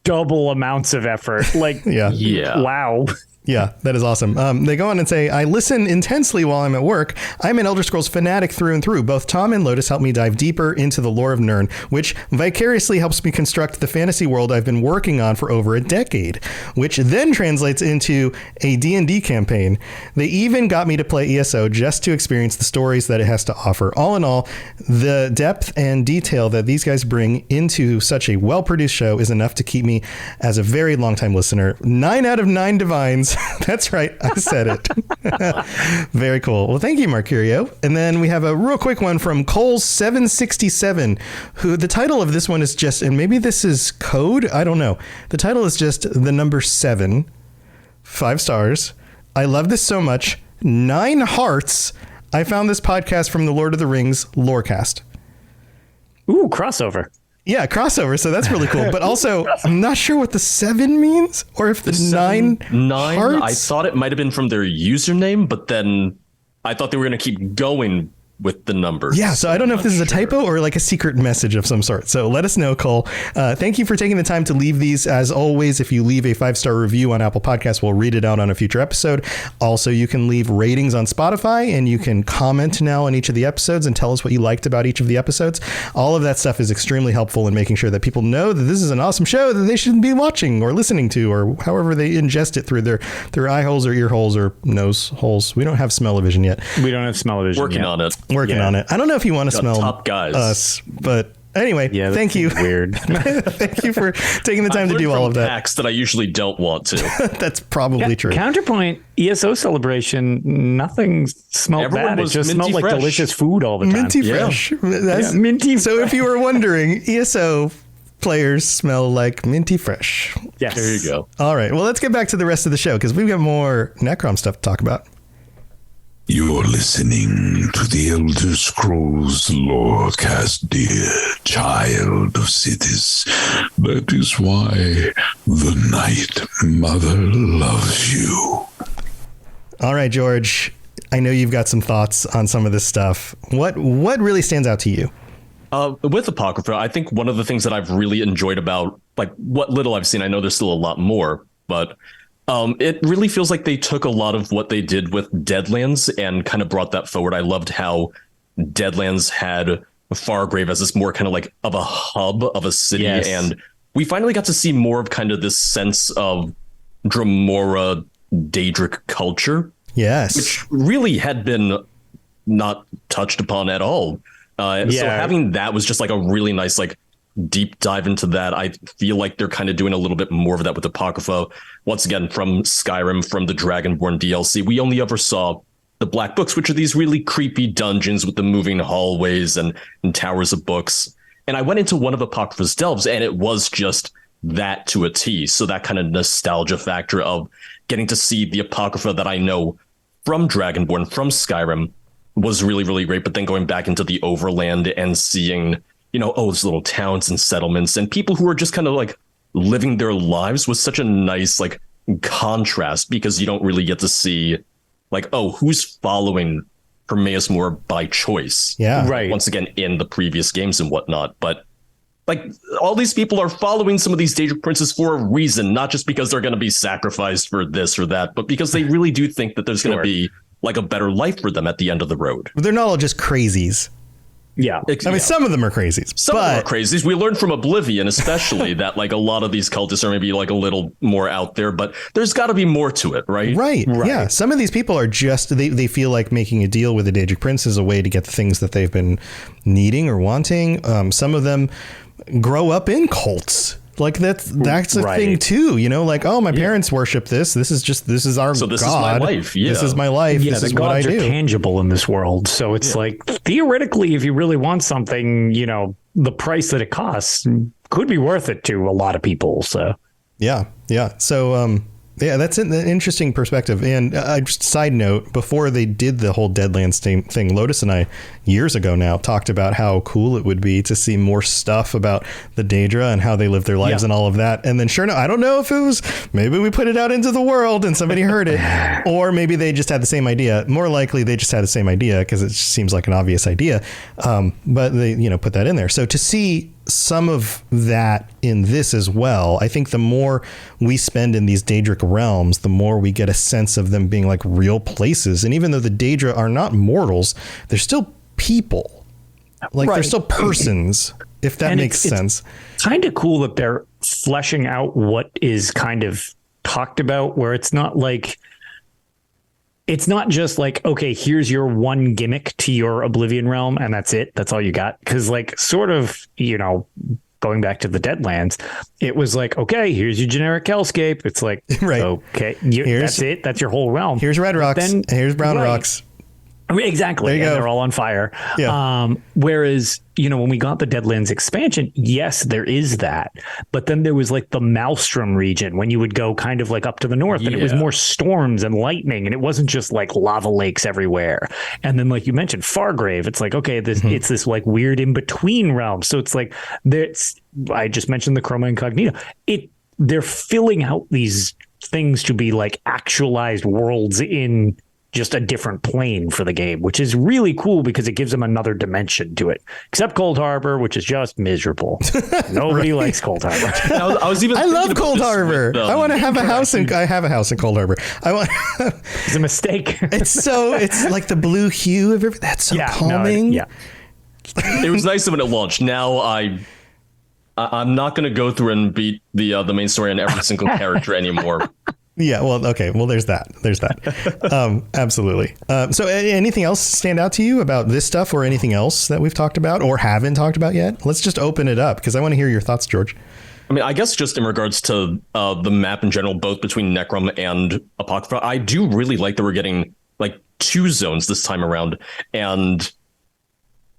double amounts of effort. Yeah. Wow. Yeah, that is awesome. They go on and say, I listen intensely while I'm at work. I'm an Elder Scrolls fanatic through and through. Both Tom and Lotus help me dive deeper into the lore of Nirn, which vicariously helps me construct the fantasy world I've been working on for over a decade, which then translates into a D&D campaign. They even got me to play ESO just to experience the stories that it has to offer. All in all, the depth and detail that these guys bring into such a well-produced show is enough to keep me as a very long-time listener. 9 out of 9 divines. That's right. I said it. Very cool. Well, thank you, Marcurio. And then we have a real quick one from Cole767, who the title of this one is just, and maybe this is code, I don't know. The title is just the number 7 5 stars. I love this so much. 9 hearts. I found this podcast from the Lord of the Rings Lorecast. Ooh, crossover. Yeah, crossover. So that's really cool. But also, I'm not sure what the 7 means or if the 9 hearts. I thought it might have been from their username, but then I thought they were going to keep going with the numbers. Yeah, so I don't know if this is a typo or like a secret message of some sort. So let us know, Cole. Thank you for taking the time to leave these. As always, if you leave a 5-star review on Apple Podcasts, we'll read it out on a future episode. Also, you can leave ratings on Spotify, and you can comment now on each of the episodes and tell us what you liked about each of the episodes. All of that stuff is extremely helpful in making sure that people know that this is an awesome show that they should be watching or listening to, or however they ingest it through their eye holes or ear holes or nose holes. We don't have smell-o-vision yet. We don't have smell-o-vision Working on it. Working on it. I don't know if you want to smell top guys. us, but anyway, thank you. Weird. Thank you for taking the time to do all of that. Packs that I usually don't want to. That's probably true. Counterpoint, ESO celebration, nothing smelled Everyone bad. It was just smelled like fresh. delicious food all the time. Minty fresh. Minty. So if you were wondering, ESO players smell like minty fresh. Yes. There you go. All right. Well, let's get back to the rest of the show because we've got more Necrom stuff to talk about. You're listening to the Elder Scrolls Lorecast, dear child of cities. That is why the Night Mother loves you. All right, George. I know you've got some thoughts on some of this stuff. What really stands out to you? With Apocrypha, I think one of the things that I've really enjoyed about, like, what little I've seen, I know there's still a lot more, but it really feels like they took a lot of what they did with Deadlands and kind of brought that forward. I loved how Deadlands had Fargrave as this more kind of like of a hub of a city. Yes. And we finally got to see more of kind of this sense of Dremora Daedric culture. Yes. Which really had been not touched upon at all. So having that was just like a really nice, like, deep dive into that. I feel like they're kind of doing a little bit more of that with Apocrypha. Once again, from Skyrim, from the Dragonborn DLC, we only ever saw the Black Books, which are these really creepy dungeons with the moving hallways and towers of books. And I went into one of Apocrypha's delves, and it was just that to a T. So that kind of nostalgia factor of getting to see the Apocrypha that I know from Dragonborn, from Skyrim, was really, really great. But then going back into the Overland and seeing, those little towns and settlements and people who are just kind of like living their lives was such a nice, like, contrast, because you don't really get to see, like, who's following Hermaeus more by choice. Yeah. Right. Once again, in the previous games and whatnot. But, like, all these people are following some of these Daedric princes for a reason, not just because they're going to be sacrificed for this or that, but because they really do think that there's going to be, like, a better life for them at the end of the road. They're not all just crazies. Yeah. I mean, some of them are crazies. Some of them are crazies. We learned from Oblivion, especially, that, like, a lot of these cultists are maybe, like, a little more out there, but there's got to be more to it, right? Right. Yeah. Some of these people are just, they feel like making a deal with the Daedric Prince is a way to get the things that they've been needing or wanting. Some of them grow up in cults. Like that's a thing too, like, my parents worship this. This is our so this God. Is my life. Yeah. This is my life. Yeah, this the is what I gods do. are tangible in this world. So it's like, theoretically, if you really want something, the price that it costs could be worth it to a lot of people. So yeah. So that's an interesting perspective. And just side note, before they did the whole Deadlands thing, Lotus and I, years ago now, talked about how cool it would be to see more stuff about the Daedra and how they live their lives and all of that. And then sure enough, I don't know if it was, maybe we put it out into the world and somebody heard it, or maybe they just had the same idea. More likely they just had the same idea because it just seems like an obvious idea. But they, put that in there. So to see some of that in this as well, I think the more we spend in these Daedric realms, the more we get a sense of them being like real places. And even though the Daedra are not mortals, they're still people. Like they're still persons, if that makes sense. It's kind of cool that they're fleshing out what is kind of talked about, where it's not just like, okay, here's your one gimmick to your Oblivion realm and that's it. That's all you got. Because like sort of, going back to the Deadlands, it was like, okay, here's your generic hellscape. It's like, okay, that's it. That's your whole realm. Here's red rocks. Here's brown rocks. I mean, exactly. And they're all on fire. Yeah. Whereas, when we got the Deadlands expansion, yes, there is that. But then there was like the Maelstrom region when you would go kind of like up to the north and it was more storms and lightning. And it wasn't just like lava lakes everywhere. And then, like you mentioned, Fargrave, it's like, okay, it's this like weird in between realm. So it's like, I just mentioned the Chroma Incognita. They're filling out these things to be like actualized worlds in just a different plane for the game, which is really cool because it gives them another dimension to it. Except Cold Harbor, which is just miserable. Nobody likes Cold Harbor. I love Cold Harbor. I want to have a house I have a house in Cold Harbor. It's a mistake. It's like the blue hue of everything. That's so calming. It was nice when it launched. Now I'm not going to go through and beat the main story on every single character anymore. Yeah, well, okay. Well, there's that. Absolutely. So anything else stand out to you about this stuff or anything else that we've talked about or haven't talked about yet? Let's just open it up because I want to hear your thoughts, George. I mean, I guess just in regards to the map in general, both between Necrom and Apocrypha, I do really like that we're getting like 2 zones this time around. And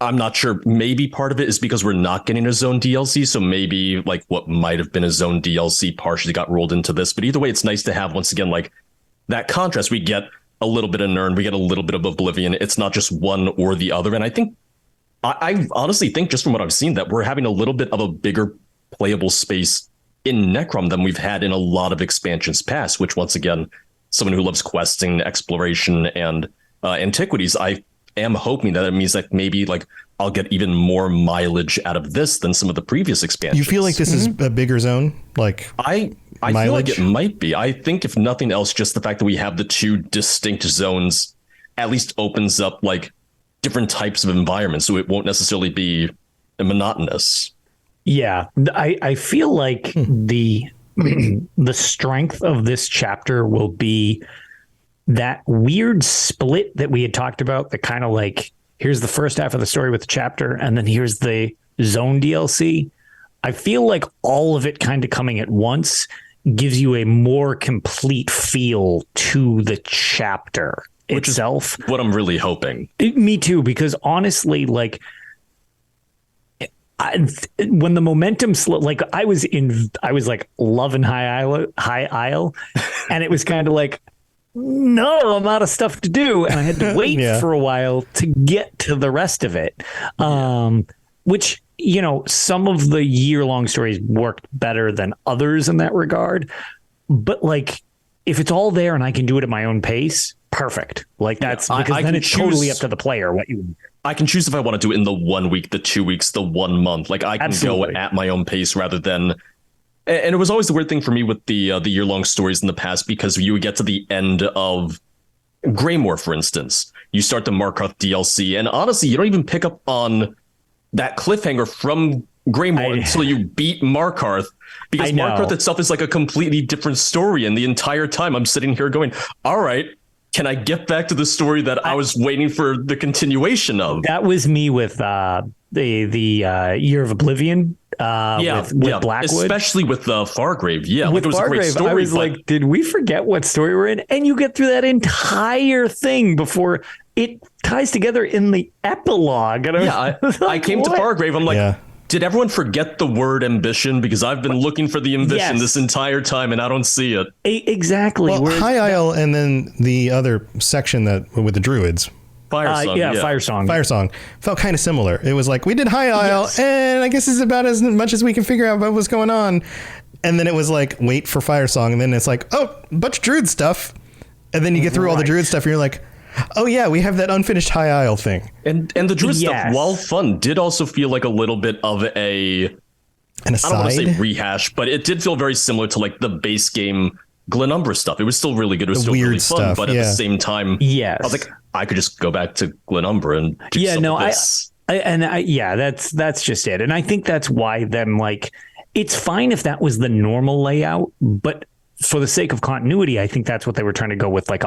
I'm not sure. Maybe part of it is because we're not getting a zone DLC. So maybe like what might have been a zone DLC partially got rolled into this. But either way, it's nice to have, once again, like that contrast. We get a little bit of Nirn. We get a little bit of Oblivion. It's not just one or the other. And I think I honestly think just from what I've seen that we're having a little bit of a bigger playable space in Necrom than we've had in a lot of expansions past, which once again, someone who loves questing, exploration, and antiquities, I am hoping that it means that maybe like I'll get even more mileage out of this than some of the previous expansions. You feel like this is a bigger zone? Like I feel like it might be. I think if nothing else, just the fact that we have the 2 distinct zones at least opens up like different types of environments. So it won't necessarily be monotonous. Yeah, I feel like the strength of this chapter will be that weird split that we had talked about, that kind of like, here's the first half of the story with the chapter, and then here's the zone DLC. I feel like all of it kind of coming at once gives you a more complete feel to the chapter itself. What I'm really hoping. Me too, because honestly, like, when the momentum like I was like loving High Isle, and it was kind of like, no, I'm out of stuff to do. And I had to wait for a while to get to the rest of it. Which, some of the year-long stories worked better than others in that regard. But like, if it's all there and I can do it at my own pace, perfect. Like that's because then it's totally up to the player what you. I can choose if I want to do it in the 1 week, the 2 weeks, the 1 month. Like I can go at my own pace rather than. And it was always the weird thing for me with the year-long stories in the past, because you would get to the end of Greymoor, for instance. You start the Markarth DLC, and honestly, you don't even pick up on that cliffhanger from Greymoor until you beat Markarth, because Markarth itself is like a completely different story. And the entire time I'm sitting here going, all right, can I get back to the story that I was waiting for the continuation of? That was me with the Year of Oblivion. With Blackwood, especially with Fargrave. Yeah, with it was Fargrave, a great story. I was like, did we forget what story we're in? And you get through that entire thing before it ties together in the epilogue. And I came to Fargrave. I'm like, did everyone forget the word ambition? Because I've been looking for the ambition this entire time and I don't see it. Exactly. Well, High Isle and then the other section that with the druids. Firesong felt kind of similar. It was like, we did High Isle, and I guess it's about as much as we can figure out what was going on. And then it was like, wait for Firesong, and then it's like, oh, a bunch of druid stuff. And then you get through all the druid stuff, and you're like, oh yeah, we have that unfinished High Isle thing. And the druid stuff, while fun, did also feel like a little bit of an aside. I don't want to say rehash, but it did feel very similar to like the base game Glenumbra stuff. It was still really good. It was still really fun, but at the same time, I was like, I could just go back to Glenumbra and do something like this. That's just it. And I think that's why it's fine if that was the normal layout, but for the sake of continuity, I think that's what they were trying to go with. Like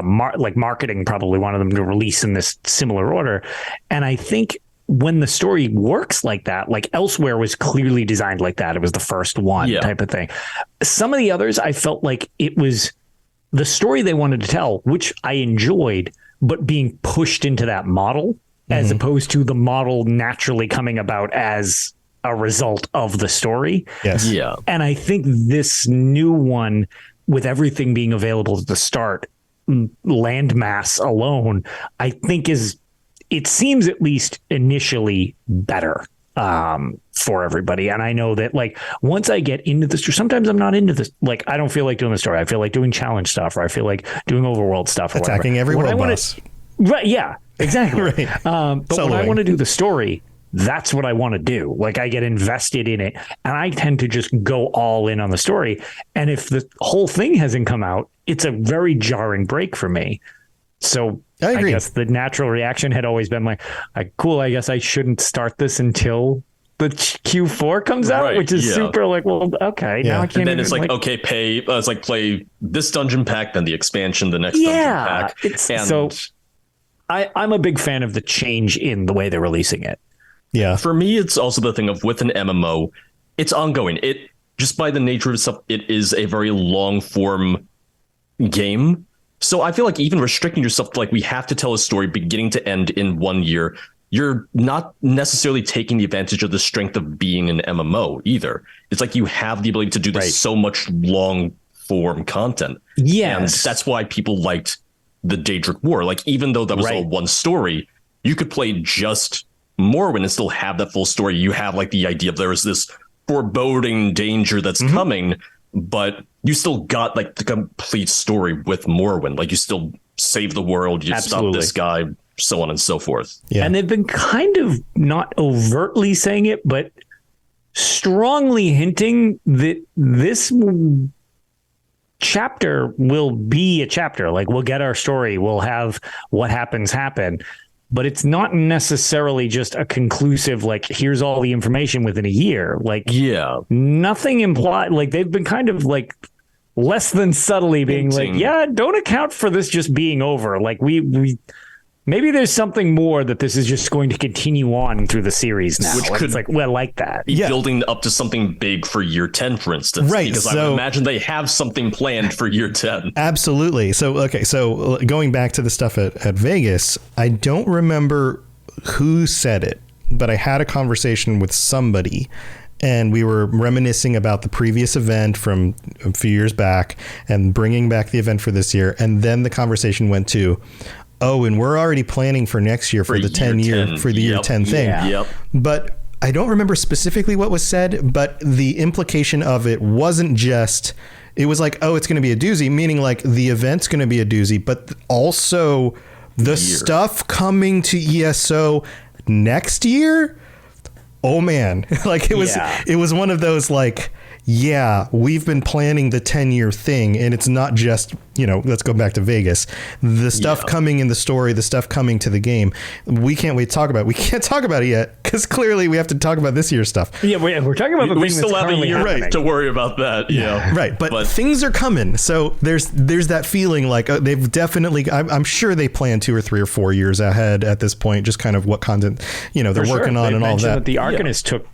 marketing probably wanted them to release in this similar order. And I think when the story works like that, like Elsewhere was clearly designed like that. It was the first one type of thing. Some of the others, I felt like it was the story they wanted to tell, which I enjoyed, but being pushed into that model as opposed to the model naturally coming about as a result of the story. Yes. Yeah. And I think this new one, with everything being available at the start, landmass alone, I think it seems at least initially better for everybody. And I know that like once I get into the story, sometimes I'm not into this. Like I don't feel like doing the story. I feel like doing challenge stuff, or I feel like doing overworld stuff, or attacking every world boss. Right. Yeah, exactly. Right. But Soloing. when I want to do the story, that's what I want to do. Like I get invested in it, and I tend to just go all in on the story. And if the whole thing hasn't come out, it's a very jarring break for me. So I agree. guess the natural reaction had always been like, cool, I guess I shouldn't start this until the Q4 comes out, Right, which is yeah. super like, well, okay, now I can't. And then it's even, like, okay, pay. It's like play this dungeon pack, then the expansion, the next dungeon pack. So I'm a big fan of the change in the way they're releasing it. Yeah. For me, it's also the thing of with an MMO, it's ongoing. It just by the nature of itself, it is a very long form game. So I feel like even restricting yourself to like we have to tell a story beginning to end in 1 year, you're not necessarily taking the advantage of the strength of being an MMO either. It's like you have the ability to do this so much long form content. Yes. And that's why people liked the Daedric War. Like even though that was all one story, you could play just Morrowind and still have that full story. You have like the idea of there is this foreboding danger that's coming, but you still got like the complete story with Morrowind. Like you still save the world, you stop this guy, so on and so forth. Yeah. And they've been kind of not overtly saying it, but strongly hinting that this chapter will be a chapter. Like we'll get our story, we'll have what happens happen. But it's not necessarily just a conclusive, like, here's all the information within a year. Like, nothing implied. Like, they've been kind of like less than subtly being like, yeah, don't account for this just being over. Like, we maybe there's something more that this is just going to continue on through the series now. Which could it's like, well, I like that. Be building up to something big for year 10, for instance. Right. Because I would imagine they have something planned for year 10. Absolutely. So, okay. So going back to the stuff at Vegas, I don't remember who said it, but I had a conversation with somebody and we were reminiscing about the previous event from a few years back and bringing back the event for this year. And then the conversation went to, oh, and we're already planning for next year for the 10 year, for the year 10 thing. Yep. But I don't remember specifically what was said, but the implication of it wasn't just, it was like, oh, it's going to be a doozy, meaning like the event's going to be a doozy, but also the stuff coming to ESO next year. Oh man. Like it was one of those like, yeah, we've been planning the 10-year thing, and it's not just, let's go back to Vegas. The stuff coming in the story, the stuff coming to the game, we can't wait to talk about it. We can't talk about it yet, because clearly we have to talk about this year's stuff. Yeah, we're talking about the we thing still that's have a year happening. to worry about that. Yeah. Right, but things are coming. So there's that feeling like they've definitely, I'm sure they plan 2 or 3 or 4 years ahead at this point, just kind of what content, they're working on and all that. The Arcanist took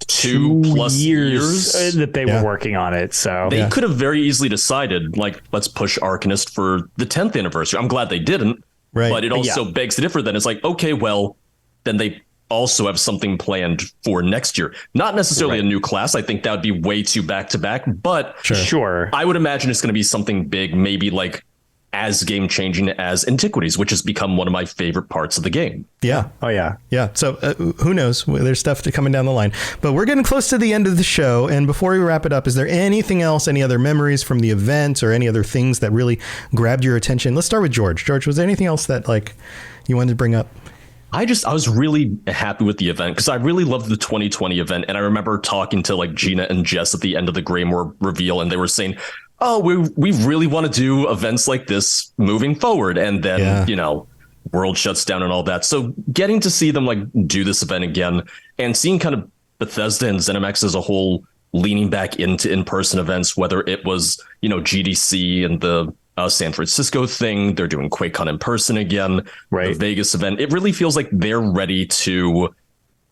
2+ years that they were working on it. So they could have very easily decided, like, let's push Arcanist for the 10th anniversary. I'm glad they didn't. Right. But it also begs to differ. Then it's like, okay, well, then they also have something planned for next year. Not necessarily a new class. I think that would be way too back to back. But sure, I would imagine it's going to be something big, maybe like as game changing as Antiquities, which has become one of my favorite parts of the game. Yeah. Oh, yeah. Yeah. So who knows? There's stuff coming down the line, but we're getting close to the end of the show. And before we wrap it up, is there anything else, any other memories from the event or any other things that really grabbed your attention? Let's start with George. George, was there anything else that like you wanted to bring up? I was really happy with the event because I really loved the 2020 event. And I remember talking to like Gina and Jess at the end of the Greymore reveal, and they were saying, oh, we really want to do events like this moving forward. And then, world shuts down and all that. So getting to see them like do this event again and seeing kind of Bethesda and ZeniMax as a whole leaning back into in-person events, whether it was, GDC and the San Francisco thing, they're doing QuakeCon in person again, the Vegas event. It really feels like they're ready to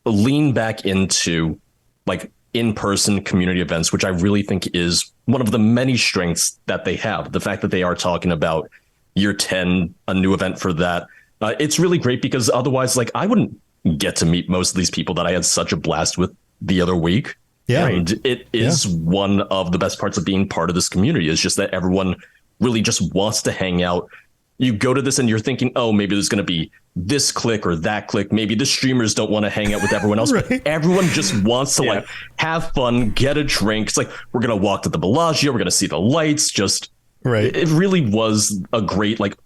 lean back into like in-person community events, which I really think is one of the many strengths that they have. The fact that they are talking about, year 10, a new event for that. It's really great because otherwise, like, I wouldn't get to meet most of these people that I had such a blast with the other week. Yeah. And it is one of the best parts of being part of this community is just that everyone really just wants to hang out. You go to this and you're thinking, oh, maybe there's going to be this click or that click. Maybe the streamers don't want to hang out with everyone else, but everyone just wants to like have fun, get a drink. It's like, we're going to walk to the Bellagio. We're going to see the lights. Just it really was a great like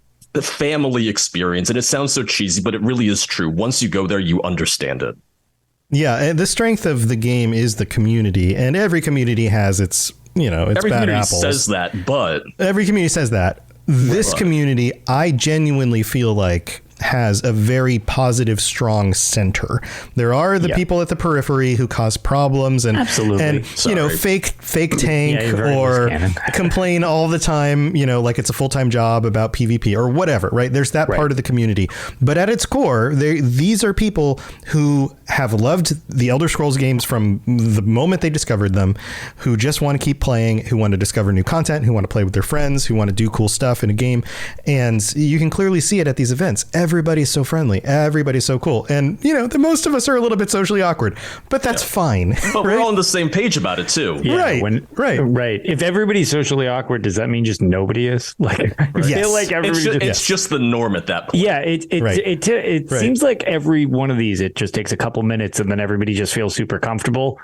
family experience. And it sounds so cheesy, but it really is true. Once you go there, you understand it. Yeah. And the strength of the game is the community, and every community has its, its every bad community apples. says that, but every community says that. This community, I genuinely feel like, has a very positive, strong center. There are the people at the periphery who cause problems and fake tank or complain all the time, like it's a full-time job about PvP or whatever, right? There's that part of the community. But at its core, these are people who have loved the Elder Scrolls games from the moment they discovered them, who just want to keep playing, who want to discover new content, who want to play with their friends, who want to do cool stuff in a game. And you can clearly see it at these events. Everybody's so friendly. Everybody's so cool. And, the most of us are a little bit socially awkward, but that's fine. But we're all on the same page about it, too. Yeah, right. If everybody's socially awkward, does that mean just nobody is? Like, I feel like everybody it's just the norm at that point. Yeah, it seems like every one of these, it just takes a couple minutes and then everybody just feels super comfortable.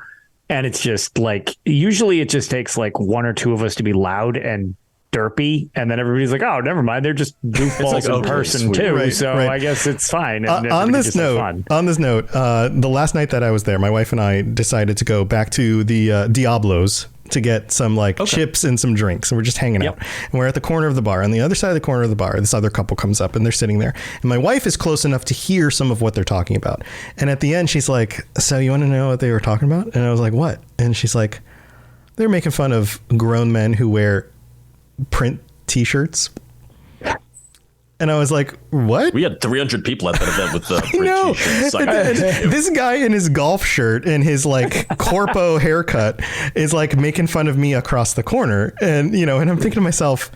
And it's just like, usually it just takes like one or two of us to be loud and derpy, and then everybody's like, oh, never mind, they're just goofballs in person too, I guess it's fine. And on this note, the last night that I was there, my wife and I decided to go back to the Diablos to get some chips and some drinks, and we're just hanging out, and we're at the corner of the bar. On the other side of the corner of the bar, this other couple comes up and they're sitting there, and my wife is close enough to hear some of what they're talking about, and at the end she's like, so you want to know what they were talking about? And I was like, what? And she's like, they're making fun of grown men who wear print t-shirts. And I was like, what? We had 300 people at that event with the print t-shirts. This guy in his golf shirt and his corpo haircut is making fun of me across the corner. And, and I'm thinking to myself,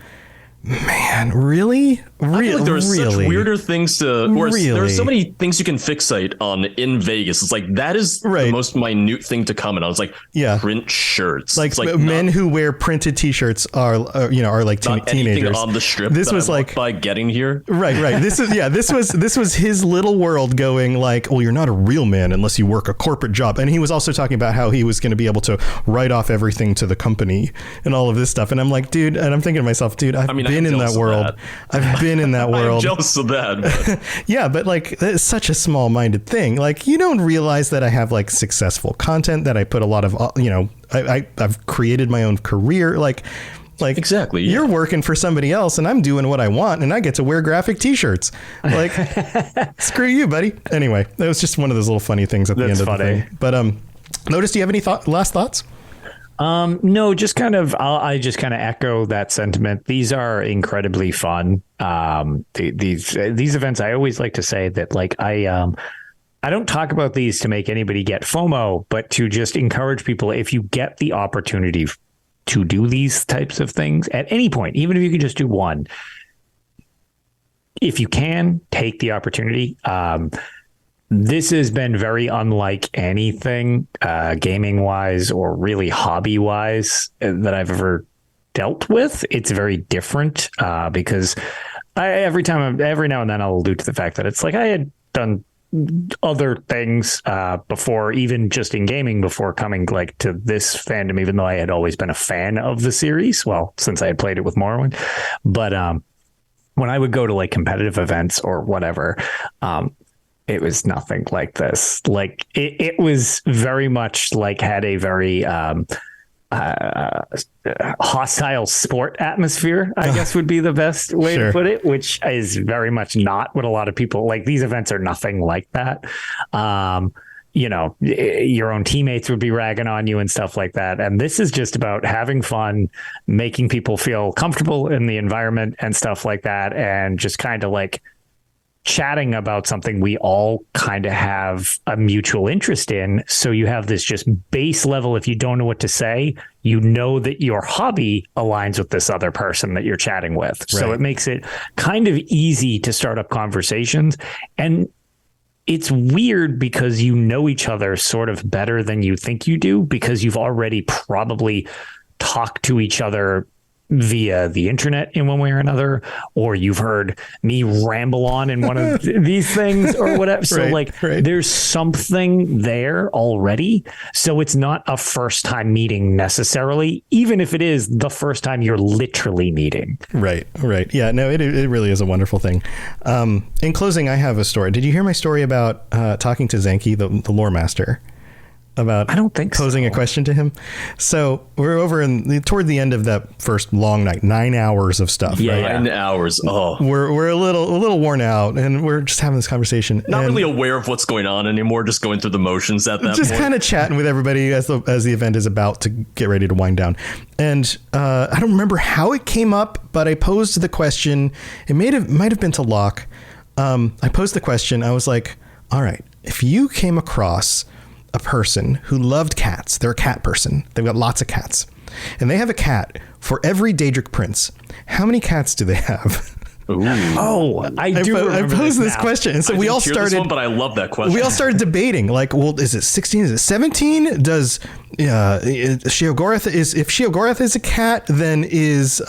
man, really? I feel like there are such weirder things there are so many things you can fixate on in Vegas. It's like, that is the most minute thing to comment on. It's like, print shirts. It's like men who wear printed t-shirts are like teenagers on the strip. This was by getting here. Right. This was his little world going like, well, you're not a real man unless you work a corporate job. And he was also talking about how he was going to be able to write off everything to the company and all of this stuff. And I'm like, dude, and I'm thinking to myself, dude, I've been in that world. I've been in that world. I'm jealous of that. But. Yeah, but it's such a small-minded thing. You don't realize that I have successful content, that I put a lot of, I've created my own career. Exactly. You're working for somebody else and I'm doing what I want and I get to wear graphic t-shirts. Screw you, buddy. Anyway, that was just one of those little funny things at the end of the thing. But Lotus, do you have any last thoughts? No, just I just kind of echo that sentiment. These are incredibly fun. These events, I always like to say that I don't talk about these to make anybody get FOMO, but to just encourage people, if you get the opportunity to do these types of things at any point, even if you can just do one, if you can, take the opportunity. This has been very unlike anything gaming wise or really hobby wise that I've ever dealt with. It's very different because every now and then I'll allude to the fact that it's like I had done other things before, even just in gaming, before coming to this fandom, even though I had always been a fan of the series. Well, since I had played it with Morrowind, but when I would go to competitive events or whatever, it was nothing like this. It was very much had a very hostile sport atmosphere, I guess would be the best way to put it, which is very much not what a lot of people these events are nothing like that. Your own teammates would be ragging on you and stuff like that. And this is just about having fun, making people feel comfortable in the environment and stuff like that. And just kind of chatting about something we all kind of have a mutual interest in. So you have this just base level. If you don't know what to say, you know that your hobby aligns with this other person that you're chatting with. Right. So it makes it kind of easy to start up conversations. And it's weird because you know each other sort of better than you think you do, because you've already probably talked to each other via the internet in one way or another, or you've heard me ramble on in one of these things or whatever. So there's something there already. So it's not a first time meeting necessarily, even if it is the first time you're literally meeting. Right. Yeah, no, it really is a wonderful thing. In closing, I have a story. Did you hear my story about talking to Zenki, the lore master? About I don't think posing a question to him. So we're over toward the end of that first long night, 9 hours of stuff. Yeah, right? 9 hours. Oh, we're a little worn out, and we're just having this conversation. Not really aware of what's going on anymore. Just going through the motions at that point. Just kind of chatting with everybody as the event is about to get ready to wind down. And I don't remember how it came up, but I posed the question. It might have been to Locke. I posed the question. I was like, all right, if you came across a person who loved cats, they're a cat person, they've got lots of cats, and they have a cat for every Daedric prince, how many cats do they have? Ooh. Oh, I posed this question, and so we all started. But I love that question. We all started debating, like, well, is it 16? Is it 17? Does Sheogorath if Sheogorath is a cat, then is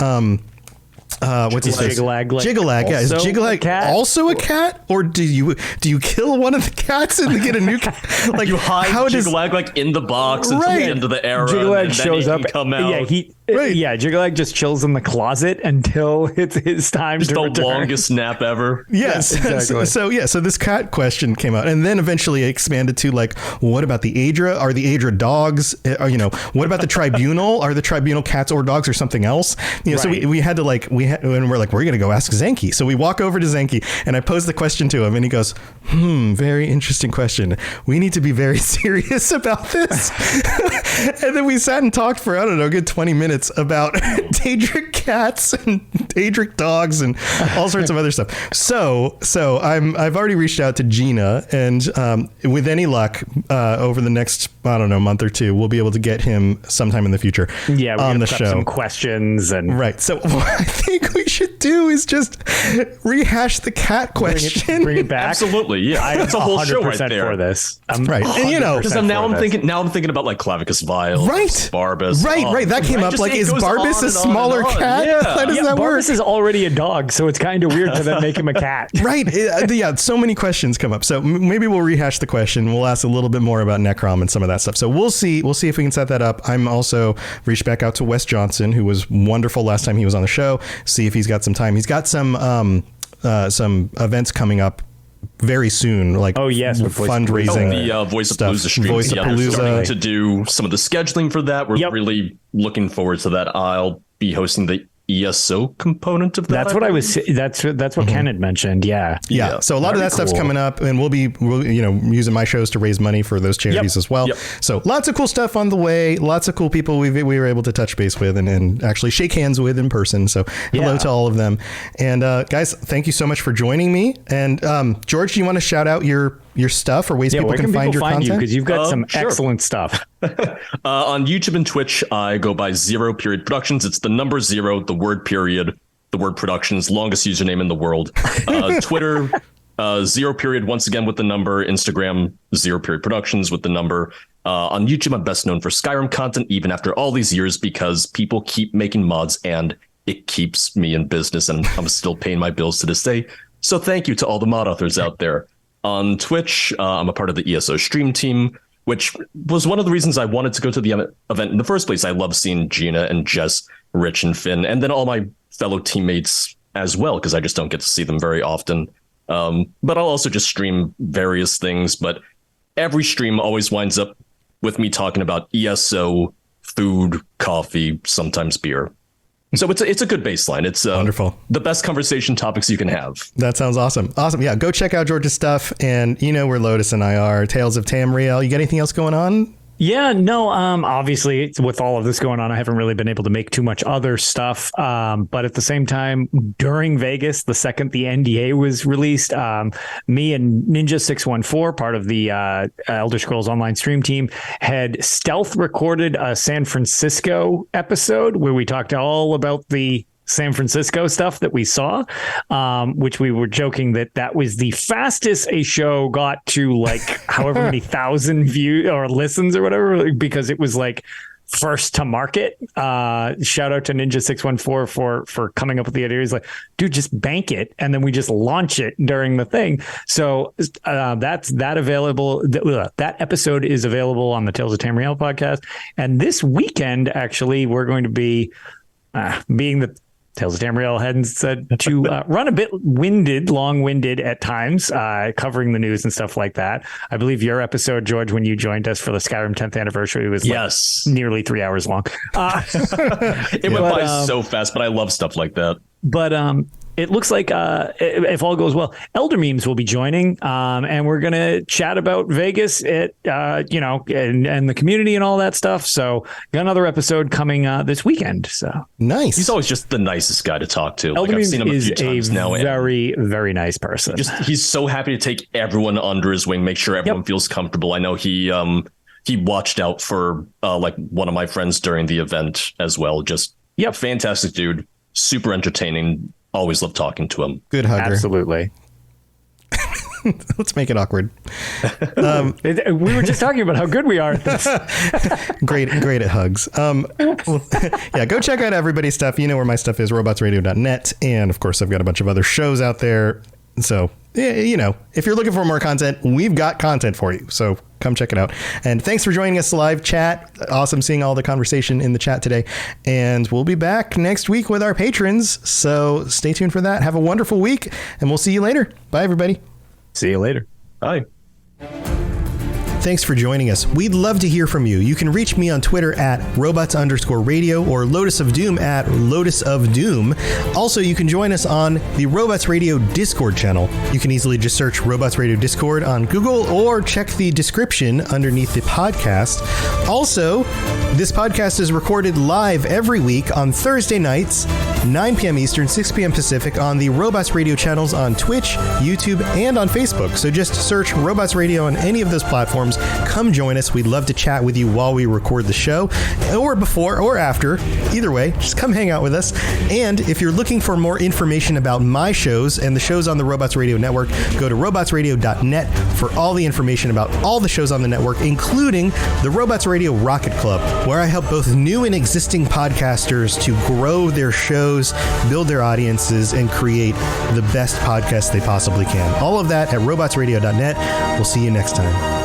what's his face? Jigalag. Yeah, is Jigalag also a cat, or do you kill one of the cats and get a new cat? Like, you hide Jigalag like in the box until the end of the era. Jigalag shows up. Come out. Yeah, Jigalag just chills in the closet until it's his time to return. The longest nap ever. Yes. Exactly. So this cat question came out, and then eventually it expanded to, like, what about the Aedra? Are the Aedra dogs? What about the Tribunal? Are the Tribunal cats or dogs or something else? So we had to and we're going to go ask Zenki. So we walk over to Zenki, and I pose the question to him, and he goes, very interesting question. We need to be very serious about this. And then we sat and talked for, I don't know, a good 20 minutes about Daedric cats and Daedric dogs and all sorts of other stuff. So I've already reached out to Gina, and with any luck, over the next, I don't know, month or two, we'll be able to get him sometime in the future on the show. Some questions and right. So what I think we should do is just rehash the cat question. Bring it back. Absolutely, yeah. That's a whole show right there for this. Right, and because now I'm thinking about like Clavicus Vile, right, Barbas, right. That came up. Like, is Barbas a smaller cat? Yeah. How does that work? Barbas is already a dog, so it's kind of weird to then make him a cat. Right. Yeah. So many questions come up. So maybe we'll rehash the question. We'll ask a little bit more about Necrom and some of that stuff. So we'll see. We'll see if we can set that up. I'm also reached back out to Wes Johnson, who was wonderful last time he was on the show. See if he's got some time. He's got some events coming up very soon, like fundraising. The Voice of Palooza stream. We're starting to do some of the scheduling for that. We're really looking forward to that. I'll be hosting the ESO component of that. That's what I was. That's what Ken had mentioned. Yeah. So a lot of that stuff's coming up, and we'll be using my shows to raise money for those charities as well. So lots of cool stuff on the way. Lots of cool people we were able to touch base with and actually shake hands with in person. So hello to all of them. And guys, thank you so much for joining me. And George, do you want to shout out your stuff or ways people can find your content? Because you've got some excellent stuff. On YouTube and Twitch, I go by 0PeriodProductions. It's the number 0, the word period, the word productions, longest username in the world. Twitter, 0 once again with the number. Instagram, 0PeriodProductions with the number. On YouTube, I'm best known for Skyrim content, even after all these years, because people keep making mods and it keeps me in business, and I'm still paying my bills to this day. So thank you to all the mod authors out there. On Twitch, I'm a part of the ESO stream team, which was one of the reasons I wanted to go to the event in the first place. I love seeing Gina and Jess, Rich and Finn, and then all my fellow teammates as well, because I just don't get to see them very often. But I'll also just stream various things. But every stream always winds up with me talking about ESO, food, coffee, sometimes beer. So it's a good baseline. It's wonderful. The best conversation topics you can have. That sounds awesome. Yeah, go check out George's stuff. And where Lotus and I are. Tales of Tamriel. You got anything else going on? Yeah, no, obviously with all of this going on, I haven't really been able to make too much other stuff. But at the same time, during Vegas, the second the NDA was released, me and Ninja614, part of the Elder Scrolls Online stream team, had stealth recorded a San Francisco episode where we talked all about the San Francisco stuff that we saw, which we were joking that was the fastest a show got to like however many thousand views or listens or whatever, because it was like first to market. Shout out to Ninja614 for coming up with the idea. He's like, dude, just bank it, and then we just launch it during the thing. So that's available. That episode is available on the Tales of Tamriel podcast. And this weekend, actually, we're going to be being the Tales of Tamriel hadn't said to run a bit long-winded at times, covering the news and stuff like that. I believe your episode, George, when you joined us for the Skyrim 10th anniversary, was nearly 3 hours long. It went by so fast, but I love stuff like that. But it looks like if all goes well, Elder Memes will be joining, and we're gonna chat about Vegas and the community and all that stuff. So got another episode coming this weekend. So nice. He's always just the nicest guy to talk to. Elder Memes I've seen him a few times now. Very, very nice person. He's so happy to take everyone under his wing, make sure everyone feels comfortable. I know he watched out for like one of my friends during the event as well. Just fantastic dude, super entertaining. Always love talking to him. Good hugger. Absolutely. Let's make it awkward. We were just talking about how good we are at this. Great at hugs. Go check out everybody's stuff. You know where my stuff is, robotsradio.net. And of course, I've got a bunch of other shows out there. So, if you're looking for more content, we've got content for you. So come check it out. And thanks for joining us live chat. Awesome seeing all the conversation in the chat today. And we'll be back next week with our patrons. So stay tuned for that. Have a wonderful week, and we'll see you later. Bye, everybody. See you later. Bye. Thanks for joining us. We'd love to hear from you. You can reach me on Twitter at robots_radio or Lotus of Doom at Lotus of Doom. Also, you can join us on the Robots Radio Discord channel. You can easily just search Robots Radio Discord on Google or check the description underneath the podcast. Also, this podcast is recorded live every week on Thursday nights, 9 p.m. Eastern, 6 p.m. Pacific on the Robots Radio channels on Twitch, YouTube, and on Facebook. So just search Robots Radio on any of those platforms. Come join us. We'd love to chat with you while we record the show, or before or after. Either way, just come hang out with us. And if you're looking for more information about my shows and the shows on the Robots Radio Network, go to robotsradio.net for all the information about all the shows on the network, including the Robots Radio Rocket Club, where I help both new and existing podcasters to grow their shows, build their audiences, and create the best podcast they possibly can. All of that at robotsradio.net. We'll see you next time.